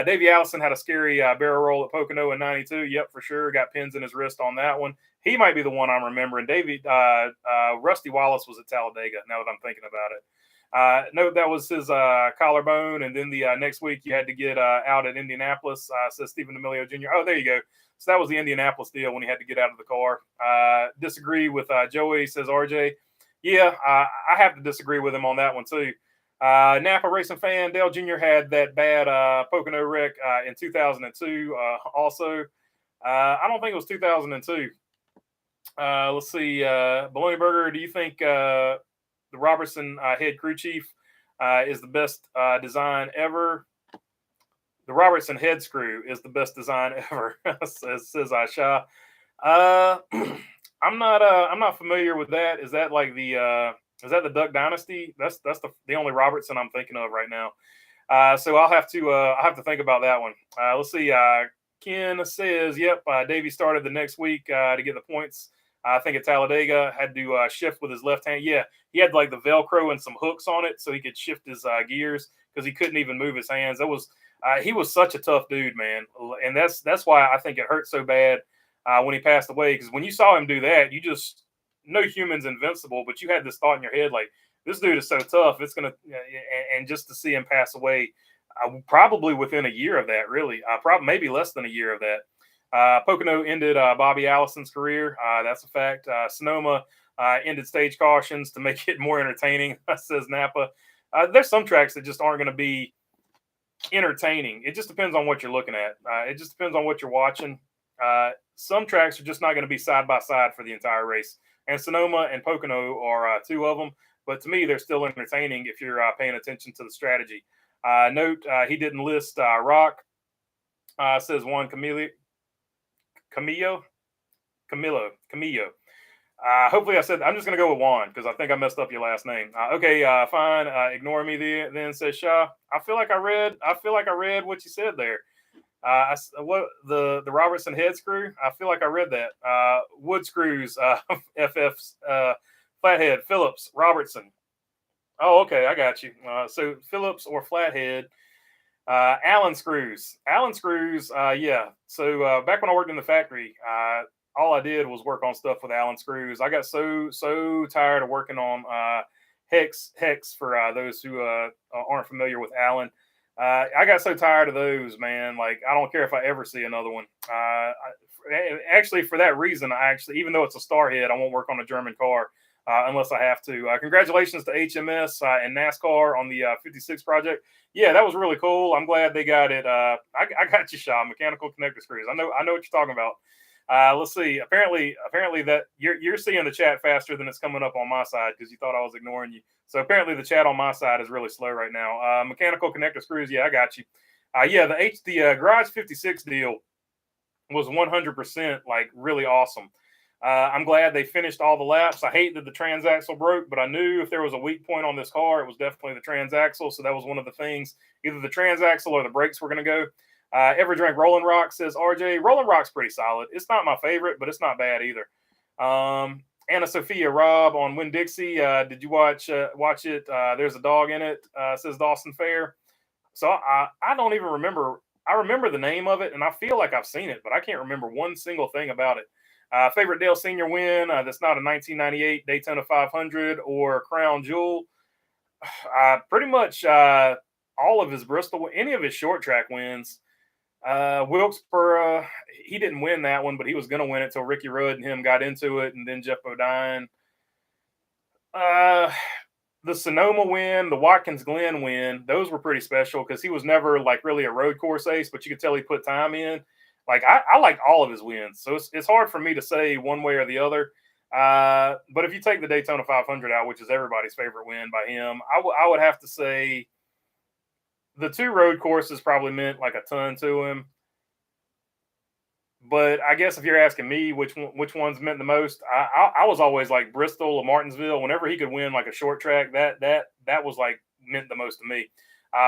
Davey Allison had a scary barrel roll at Pocono in '92. Yep, for sure. Got pins in his wrist on that one. He might be the one I'm remembering. Rusty Wallace was at Talladega. Now that I'm thinking about it. No, that was his collarbone. And then the next week you had to get out at Indianapolis. Says Stephen Emilio Jr. Oh, there you go. So that was the Indianapolis deal when he had to get out of the car. Disagree with Joey, says RJ. Yeah, I have to disagree with him on that one too. Napa racing fan Dale Jr. had that bad Pocono wreck in 2002. Also, I don't think it was 2002. Let's see. Bologna Burger, do you think the Robertson head crew chief is the best design ever? The Robertson head screw is the best design ever, says Aisha. I'm not familiar with that. Is that like is that the Duck Dynasty? That's the only Robertson I'm thinking of right now. So I'll have to think about that one. Let's see. Ken says, "Yep, Davey started the next week to get the points. I think at Talladega had to shift with his left hand. Yeah, he had like the Velcro and some hooks on it so he could shift his gears because he couldn't even move his hands. That was he was such a tough dude, man, and that's why I think it hurt so bad when he passed away. Because when you saw him do that, you just no human's invincible, but you had this thought in your head like, this dude is so tough. It's gonna and just to see him pass away, probably within a year of that, really, probably maybe less than a year of that. Pocono ended Bobby Allison's career. That's a fact. Sonoma ended stage cautions to make it more entertaining, says Napa. There's some tracks that just aren't going to be entertaining. It just depends on what you're looking at. It just depends on what you're watching. Some tracks are just not going to be side by side for the entire race. And Sonoma and Pocono are two of them. But to me, they're still entertaining if you're paying attention to the strategy. Note, he didn't list Rock. Says Juan Camillo. Hopefully I said, I'm just going to go with Juan because I think I messed up your last name. Okay, fine. Ignore me then, says Shaw. I feel like I read what you said there. What the Robertson head screw? I feel like I read that. Wood screws, FF's flathead, Phillips, Robertson. Oh, okay, I got you. So Phillips or flathead. Allen screws. Allen screws. Yeah. So back when I worked in the factory, all I did was work on stuff with Allen screws. I got so tired of working on hex for those who aren't familiar with Allen. I got so tired of those, man. Like I don't care if I ever see another one. Actually, for that reason, even though it's a star head, I won't work on a German car. Unless I have to. Congratulations to HMS and NASCAR on the 56 project. Yeah, that was really cool. I'm glad they got it. I got you, Shaw. Mechanical connector screws. I know what you're talking about. Let's see. Apparently that you're seeing the chat faster than it's coming up on my side because you thought I was ignoring you. So apparently the chat on my side is really slow right now. Mechanical connector screws. Yeah, I got you. Yeah, the Garage 56 deal was 100% like really awesome. I'm glad they finished all the laps. I hate that the transaxle broke, but I knew if there was a weak point on this car, it was definitely the transaxle. So that was one of the things. Either the transaxle or the brakes were going to go. Ever drank Rolling Rock, says RJ. Rolling Rock's pretty solid. It's not my favorite, but it's not bad either. Anna Sophia Rob on Win Dixie. Did you watch it? There's a dog in it, says Dawson Fair. So I don't even remember. I remember the name of it, and I feel like I've seen it, but I can't remember one single thing about it. Favorite Dale Senior win that's not a 1998 Daytona 500 or Crown Jewel. Pretty much all of his Bristol, any of his short track wins. Wilkesboro, he didn't win that one, but he was going to win it till Ricky Rudd and him got into it, and then Jeff Bodine. The Sonoma win, the Watkins Glen win, those were pretty special because he was never like really a road course ace, but you could tell he put time in. Like I like all of his wins, so it's hard for me to say one way or the other. But if you take the Daytona 500 out, which is everybody's favorite win by him, I would have to say the two road courses probably meant like a ton to him. But I guess if you're asking me which ones meant the most, I was always like Bristol or Martinsville. Whenever he could win like a short track, that was like meant the most to me.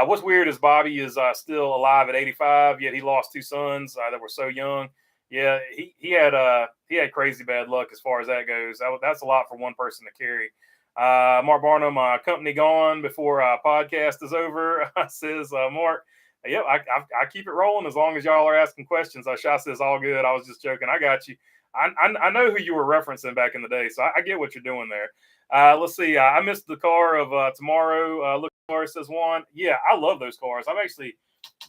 What's weird is Bobby is still alive at 85, yet he lost two sons that were so young. Yeah, he had crazy bad luck as far as that goes. That's a lot for one person to carry. Mark Barnum, company gone before podcast is over, says Mark. Yep, I keep it rolling as long as y'all are asking questions. Shah says all good. I was just joking. I got you. I know who you were referencing back in the day, so I get what you're doing there. Let's see. I missed the car of tomorrow. Look, Laura says Juan. Yeah, I love those cars. I've actually,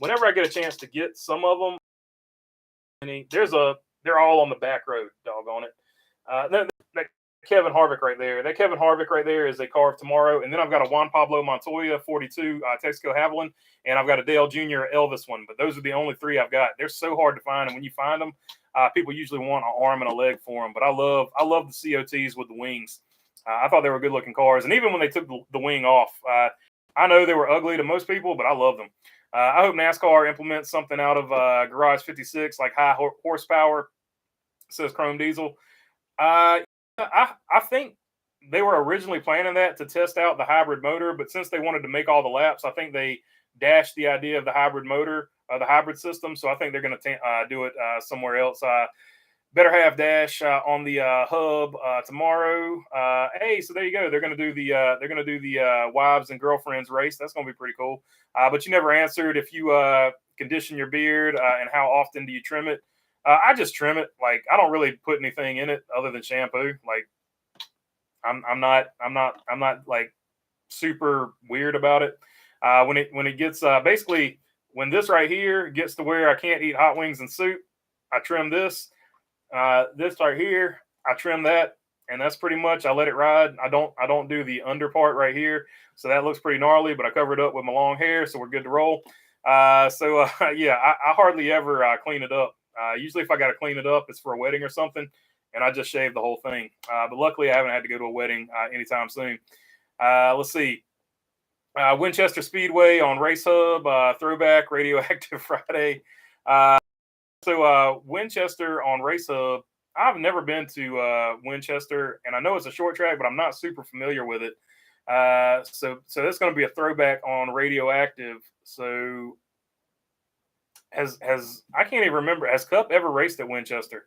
whenever I get a chance to get some of them, they're all on the back road. Doggone it. That Kevin Harvick right there. That Kevin Harvick right there is a car of tomorrow. And then I've got a Juan Pablo Montoya 42 Texaco Haviland, and I've got a Dale Jr. Elvis one. But those are the only three I've got. They're so hard to find, and when you find them, people usually want an arm and a leg for them. But I love the COTs with the wings. I thought they were good looking cars, and even when they took the wing off, I know they were ugly to most people, but I love them. I hope NASCAR implements something out of Garage 56, like high horsepower, says Chrome Diesel. I think they were originally planning that to test out the hybrid motor, but since they wanted to make all the laps, I think they dashed the idea of the hybrid motor, the hybrid system. So I think they're going to do it somewhere else. Better have Dash on the hub tomorrow. Hey, so there you go. They're going to do the wives and girlfriends race. That's going to be pretty cool. But you never answered if you condition your beard and how often do you trim it? I just trim it. Like I don't really put anything in it other than shampoo. Like I'm not like super weird about it. When it gets basically when this right here gets to where I can't eat hot wings and soup, I trim this. This right here, I trim that, and that's pretty much. I let it ride. I don't do the under part right here, so that looks pretty gnarly. But I cover it up with my long hair, so we're good to roll. Yeah, I hardly ever clean it up. Usually, if I got to clean it up, it's for a wedding or something, and I just shave the whole thing. But luckily, I haven't had to go to a wedding anytime soon. Let's see. Winchester Speedway on Race Hub, throwback Radioactive Friday. So Winchester on Race Hub, I've never been to Winchester, and I know it's a short track, but I'm not super familiar with it. So that's going to be a throwback on Radioactive. So has I can't even remember. Has Cup ever raced at Winchester?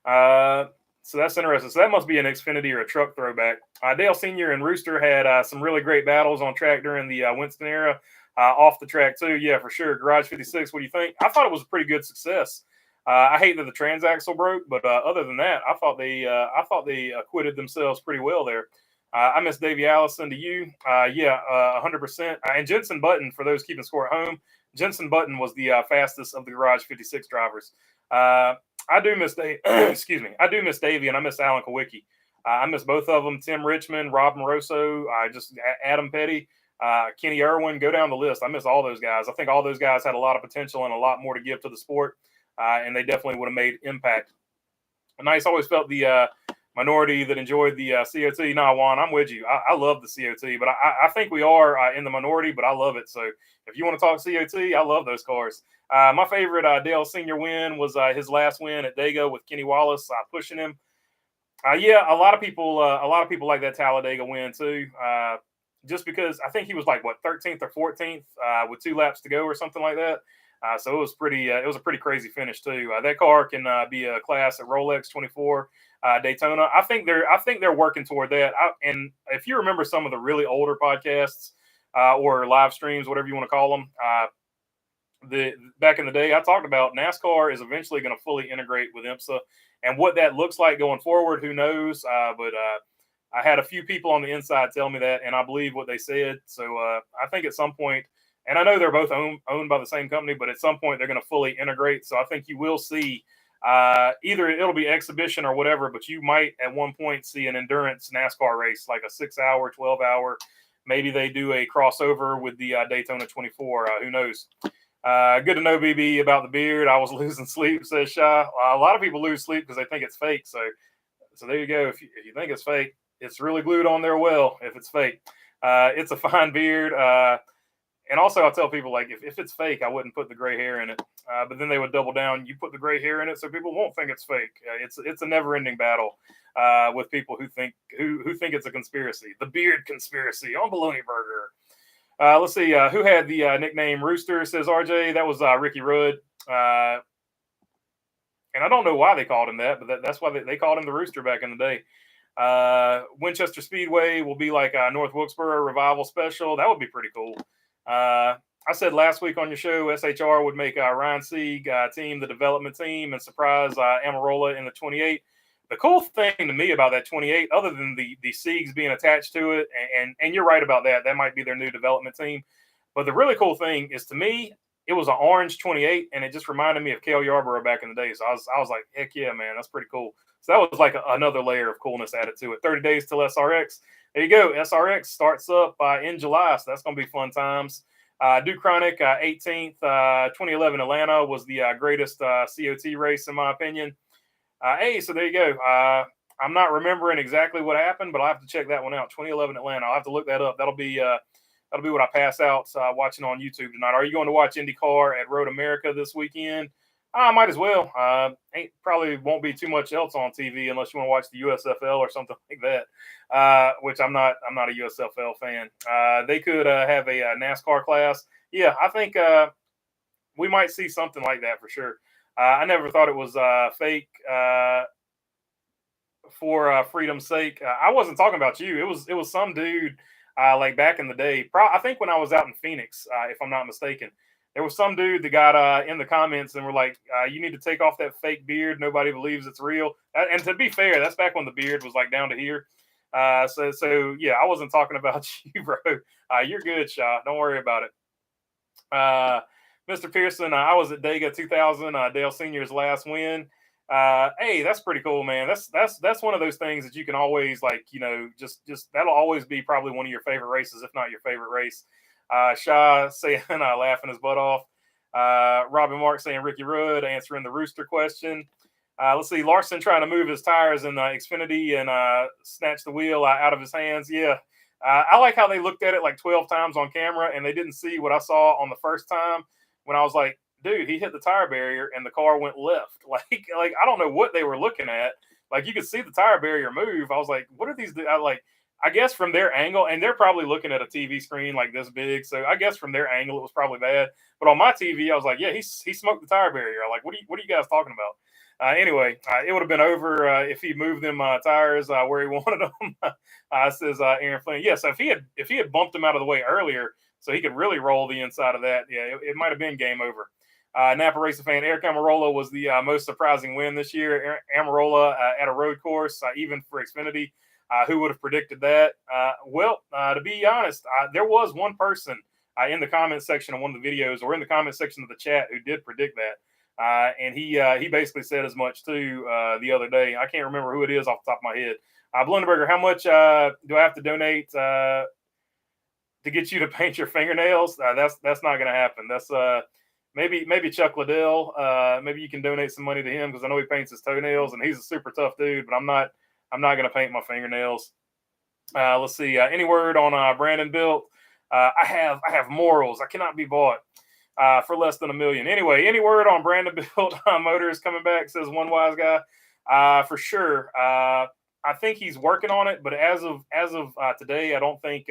So that's interesting. So that must be an Xfinity or a truck throwback. Dale Sr. and Rooster had some really great battles on track during the Winston era. Off the track too, yeah, for sure. Garage 56. What do you think? I thought it was a pretty good success. I hate that the transaxle broke, but other than that, I thought they acquitted themselves pretty well there. I miss Davey Allison to you. Yeah, 100%. And Jensen Button, for those keeping score at home, Jensen Button was the fastest of the Garage 56 drivers. I do miss Dave. Excuse me. I do miss Davey, and I miss Alan Kowicki. I miss both of them. Tim Richmond, Rob Moroso, just Adam Petty, Kenny Irwin. Go down the list. I miss all those guys. I think all those guys had a lot of potential and a lot more to give to the sport, and they definitely would have made impact. Nice. Always felt the minority that enjoyed the COT. Nah, Juan, I'm with you. I love the COT, but I think we are in the minority, but I love it. So if you want to talk COT, I love those cars. My favorite Dale Sr. win was his last win at Dega with Kenny Wallace pushing him. Yeah, a lot of people like that Talladega win too. Just because I think he was like 13th or 14th with 2 laps to go or something like that. So it was a pretty crazy finish too. That car can be a class at Rolex 24 Daytona. I think they're working toward that. And if you remember some of the really older podcasts or live streams, whatever you want to call them, back in the day, I talked about NASCAR is eventually going to fully integrate with IMSA, and what that looks like going forward, who knows? But I had a few people on the inside tell me that, and I believe what they said. So I think at some point, and I know they're both owned by the same company, but at some point they're going to fully integrate. So I think you will see either it'll be exhibition or whatever, but you might at one point see an endurance NASCAR race, like a 6-hour, 12-hour. Maybe they do a crossover with the Daytona 24. Who knows? Good to know, BB, about the beard. I was losing sleep, says Shy. A lot of people lose sleep because they think it's fake. So there you go. If you think it's fake, it's really glued on there well if it's fake. It's a fine beard. And also, I'll tell people, like, if it's fake, I wouldn't put the gray hair in it. But then they would double down. You put the gray hair in it so people won't think it's fake. It's a never-ending battle with people who think it's a conspiracy. The beard conspiracy on Bologna Burger. Let's see. Who had the nickname Rooster, says RJ. That was Ricky Rudd. And I don't know why they called him that, but that's why they called him the Rooster back in the day. Winchester Speedway will be like a North Wilkesboro Revival Special. That would be pretty cool. I said last week on your show, SHR would make Ryan Sieg team the development team and surprise Amarola in the 28. The cool thing to me about that 28, other than the Siegs being attached to it, and you're right about that, that might be their new development team. But the really cool thing is, to me, it was an orange 28, and it just reminded me of Cale Yarborough back in the day. So I was like, heck yeah, man, that's pretty cool. So that was like another layer of coolness added to it. 30 days till SRX. There you go. SRX starts up in July, so that's going to be fun times. Duke Chronic, 18th, 2011 Atlanta was the greatest COT race, in my opinion. Hey, so there you go. I'm not remembering exactly what happened, but I'll have to check that one out. 2011 Atlanta. I'll have to look that up. That'll be what I pass out watching on YouTube tonight. Are you going to watch IndyCar at Road America this weekend? I might as well. Probably won't be too much else on TV unless you want to watch the USFL or something like that. Which I'm not a USFL fan. They could have a NASCAR class. Yeah, I think we might see something like that for sure. I never thought it was fake for freedom's sake. I wasn't talking about you. It was some dude like back in the day. I think when I was out in Phoenix, if I'm not mistaken, there was some dude that got in the comments and were like, "You need to take off that fake beard. Nobody believes it's real." And to be fair, that's back when the beard was like down to here. So yeah, I wasn't talking about you, bro. You're good, Shaw. Don't worry about it. Mr. Pearson, I was at Dega 2000, Dale Sr.'s last win. Hey, that's pretty cool, man. That's one of those things that you can always, like, just that'll always be probably one of your favorite races, if not your favorite race. Shaw saying, laughing his butt off. Robin Mark saying Ricky Rudd, answering the Rooster question. Let's see, Larson trying to move his tires in Xfinity and snatch the wheel out of his hands. Yeah. I like how they looked at it like 12 times on camera and they didn't see what I saw on the first time when I was like, dude, he hit the tire barrier and the car went left. Like I don't know what they were looking at. Like, you could see the tire barrier move. I was like, what are these? I guess from their angle, and they're probably looking at a TV screen like this big, so I guess from their angle it was probably bad. But on my TV, I was like, yeah, he smoked the tire barrier. I'm like, what are you guys talking about? Anyway, it would have been over if he moved them tires where he wanted them. Says Aaron Flynn. Yeah, so if he had bumped them out of the way earlier, so he could really roll the inside of that, yeah, it might have been game over. Napa Racing fan Eric Almirola was the most surprising win this year. Almirola at a road course, even for Xfinity. Who would have predicted that? Well, to be honest, there was one person in the comment section of one of the videos or in the comment section of the chat who did predict that. And he basically said as much too the other day. I can't remember who it is off the top of my head. Blunderberger, how much do I have to donate to get you to paint your fingernails? That's not going to happen. That's maybe Chuck Liddell. Maybe you can donate some money to him because I know he paints his toenails and he's a super tough dude. But I'm not going to paint my fingernails. Let's see. Any word on Brandon Built? I have morals. I cannot be bought for less than $1 million. Anyway, any word on Brandon Built Motors coming back? Says one wise guy. For sure. I think he's working on it, but as of today, I don't think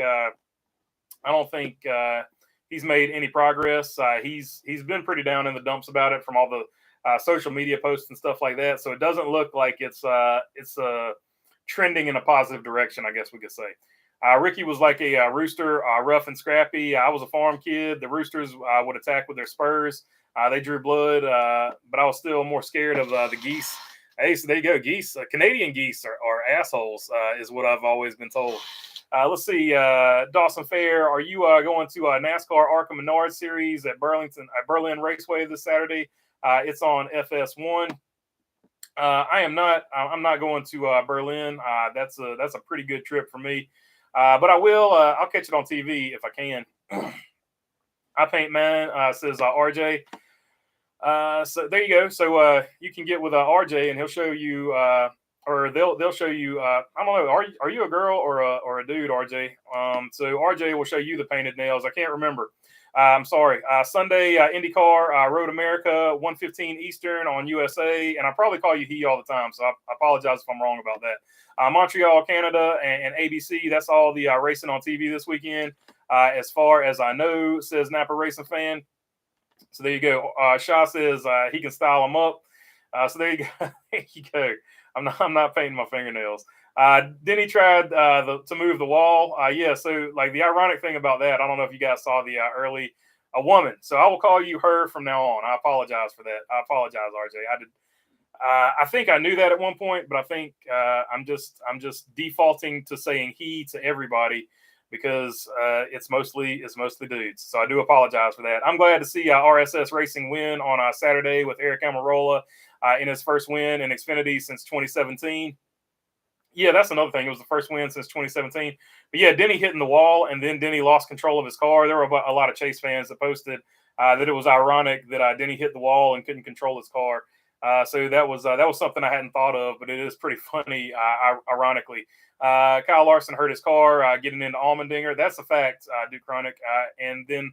he's made any progress. He's been pretty down in the dumps about it from all the social media posts and stuff like that. So it doesn't look like it's trending in a positive direction, I guess we could say. Ricky was like a rooster, rough and scrappy. I was a farm kid. The roosters would attack with their spurs. They drew blood, but I was still more scared of the geese. Hey, so there you go. Geese, Canadian geese are assholes, is what I've always been told. Let's see. Dawson Fair, are you going to NASCAR ARCA Menard Series at Berlin Raceway this Saturday? It's on FS1. I am not. I'm not going to Berlin. That's a pretty good trip for me. But I will. I'll catch it on TV if I can. I paint man, says RJ. So there you go. So you can get with RJ and he'll show you, or they'll show you. I don't know. Are you a girl or a dude, RJ? So RJ will show you the painted nails. I can't remember. I'm sorry. Sunday, IndyCar, Road America, 1:15 Eastern on USA. And I probably call you he all the time, so I apologize if I'm wrong about that. Montreal, Canada, and ABC. That's all the racing on TV this weekend. As far as I know, says Napa Racing fan. So there you go. Shaw says he can style them up. So there you go. There you go. I'm not painting my fingernails. Denny tried to move the wall. Yeah, so like the ironic thing about that, I don't know if you guys saw the a woman. So I will call you her from now on. I apologize for that. I apologize, RJ. I did. I think I knew that at one point, but I think I'm just defaulting to saying he to everybody because it's mostly dudes. So I do apologize for that. I'm glad to see RSS Racing win on Saturday with Eric Almirola in his first win in Xfinity since 2017. Yeah, that's another thing. It was the first win since 2017. But yeah, Denny hitting the wall, and then Denny lost control of his car. There were a lot of Chase fans that posted that it was ironic that Denny hit the wall and couldn't control his car. So that was something I hadn't thought of, but it is pretty funny, ironically. Kyle Larson hurt his car getting into Allmendinger. That's a fact, Duke Chronic. And then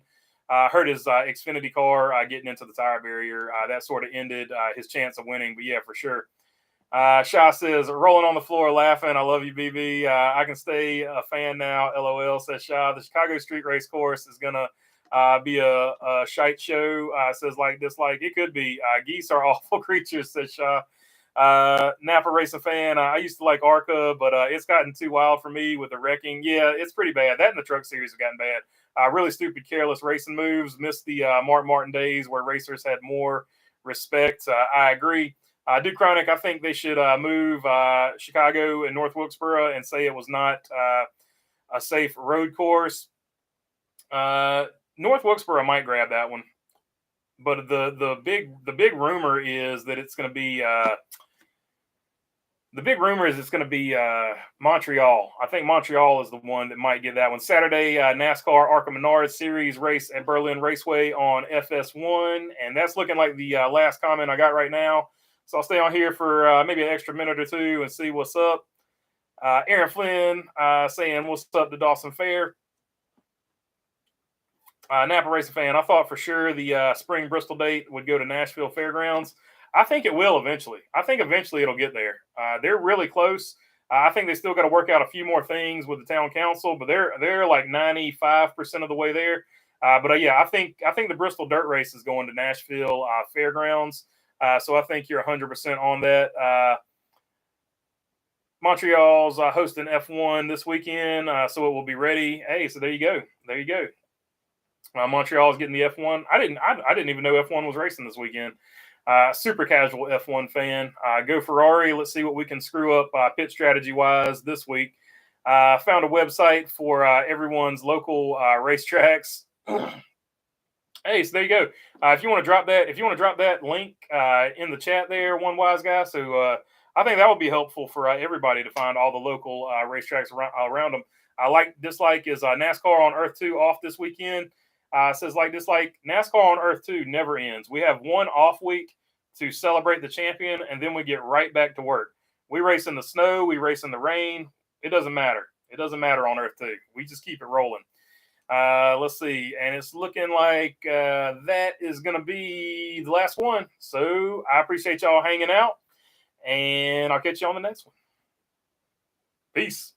hurt his Xfinity car getting into the tire barrier. That sort of ended his chance of winning. But yeah, for sure. Shaw says, rolling on the floor laughing. I love you, BB. I can stay a fan now. LOL, says Shaw. The Chicago Street Race Course is going to be a shite show. Says like dislike. It could be. Geese are awful creatures, says Shaw. Napa Racing fan. I used to like ARCA, but it's gotten too wild for me with the wrecking. Yeah, it's pretty bad. That and the truck series have gotten bad. Really stupid, careless racing moves. Missed the Mark Martin days where racers had more respect. I agree. Duke Chronic, I think they should move Chicago and North Wilkesboro and say it was not a safe road course. North Wilkesboro might grab that one, but the big rumor is that it's going to be Montreal. I think Montreal is the one that might get that one. Saturday, NASCAR ARCA Menard Series race at Berlin Raceway on FS1, and that's looking like the last comment I got right now. So I'll stay on here for maybe an extra minute or two and see what's up. Aaron Flynn saying what's up to Dawson Fair. Napa Racing fan, I thought for sure the spring Bristol date would go to Nashville Fairgrounds. I think it will eventually. I think eventually it'll get there. They're really close. I think they still got to work out a few more things with the town council, but they're like 95% of the way there. But yeah, I think the Bristol Dirt Race is going to Nashville Fairgrounds. So I think you're 100% on that. Montreal's hosting F1 this weekend, so it will be ready. Hey, so there you go. There you go. Montreal's getting the F1. I didn't even know F1 was racing this weekend. Super casual F1 fan. Go Ferrari. Let's see what we can screw up pit strategy wise this week. Found a website for everyone's local racetracks. Hey, so there you go. If you want to drop that link in the chat there, one wise guy. So I think that would be helpful for everybody to find all the local racetracks around them. Like dislike is NASCAR on Earth 2 off this weekend. Says like dislike NASCAR on Earth 2 never ends. We have one off week to celebrate the champion, and then we get right back to work. We race in the snow, we race in the rain. It doesn't matter. It doesn't matter on Earth 2. We just keep it rolling. Let's see. And it's looking like that is going to be the last one. So I appreciate y'all hanging out, and I'll catch you on the next one. Peace.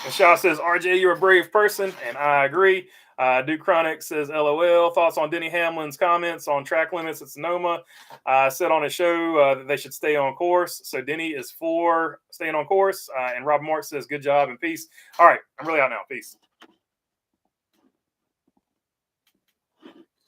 And Shaw says, RJ, you're a brave person, and I agree. Duke Chronic says, LOL. Thoughts on Denny Hamlin's comments on track limits at Sonoma? Said on his show that they should stay on course. So Denny is for staying on course. And Rob Mark says, good job and peace. All right. I'm really out now. Peace.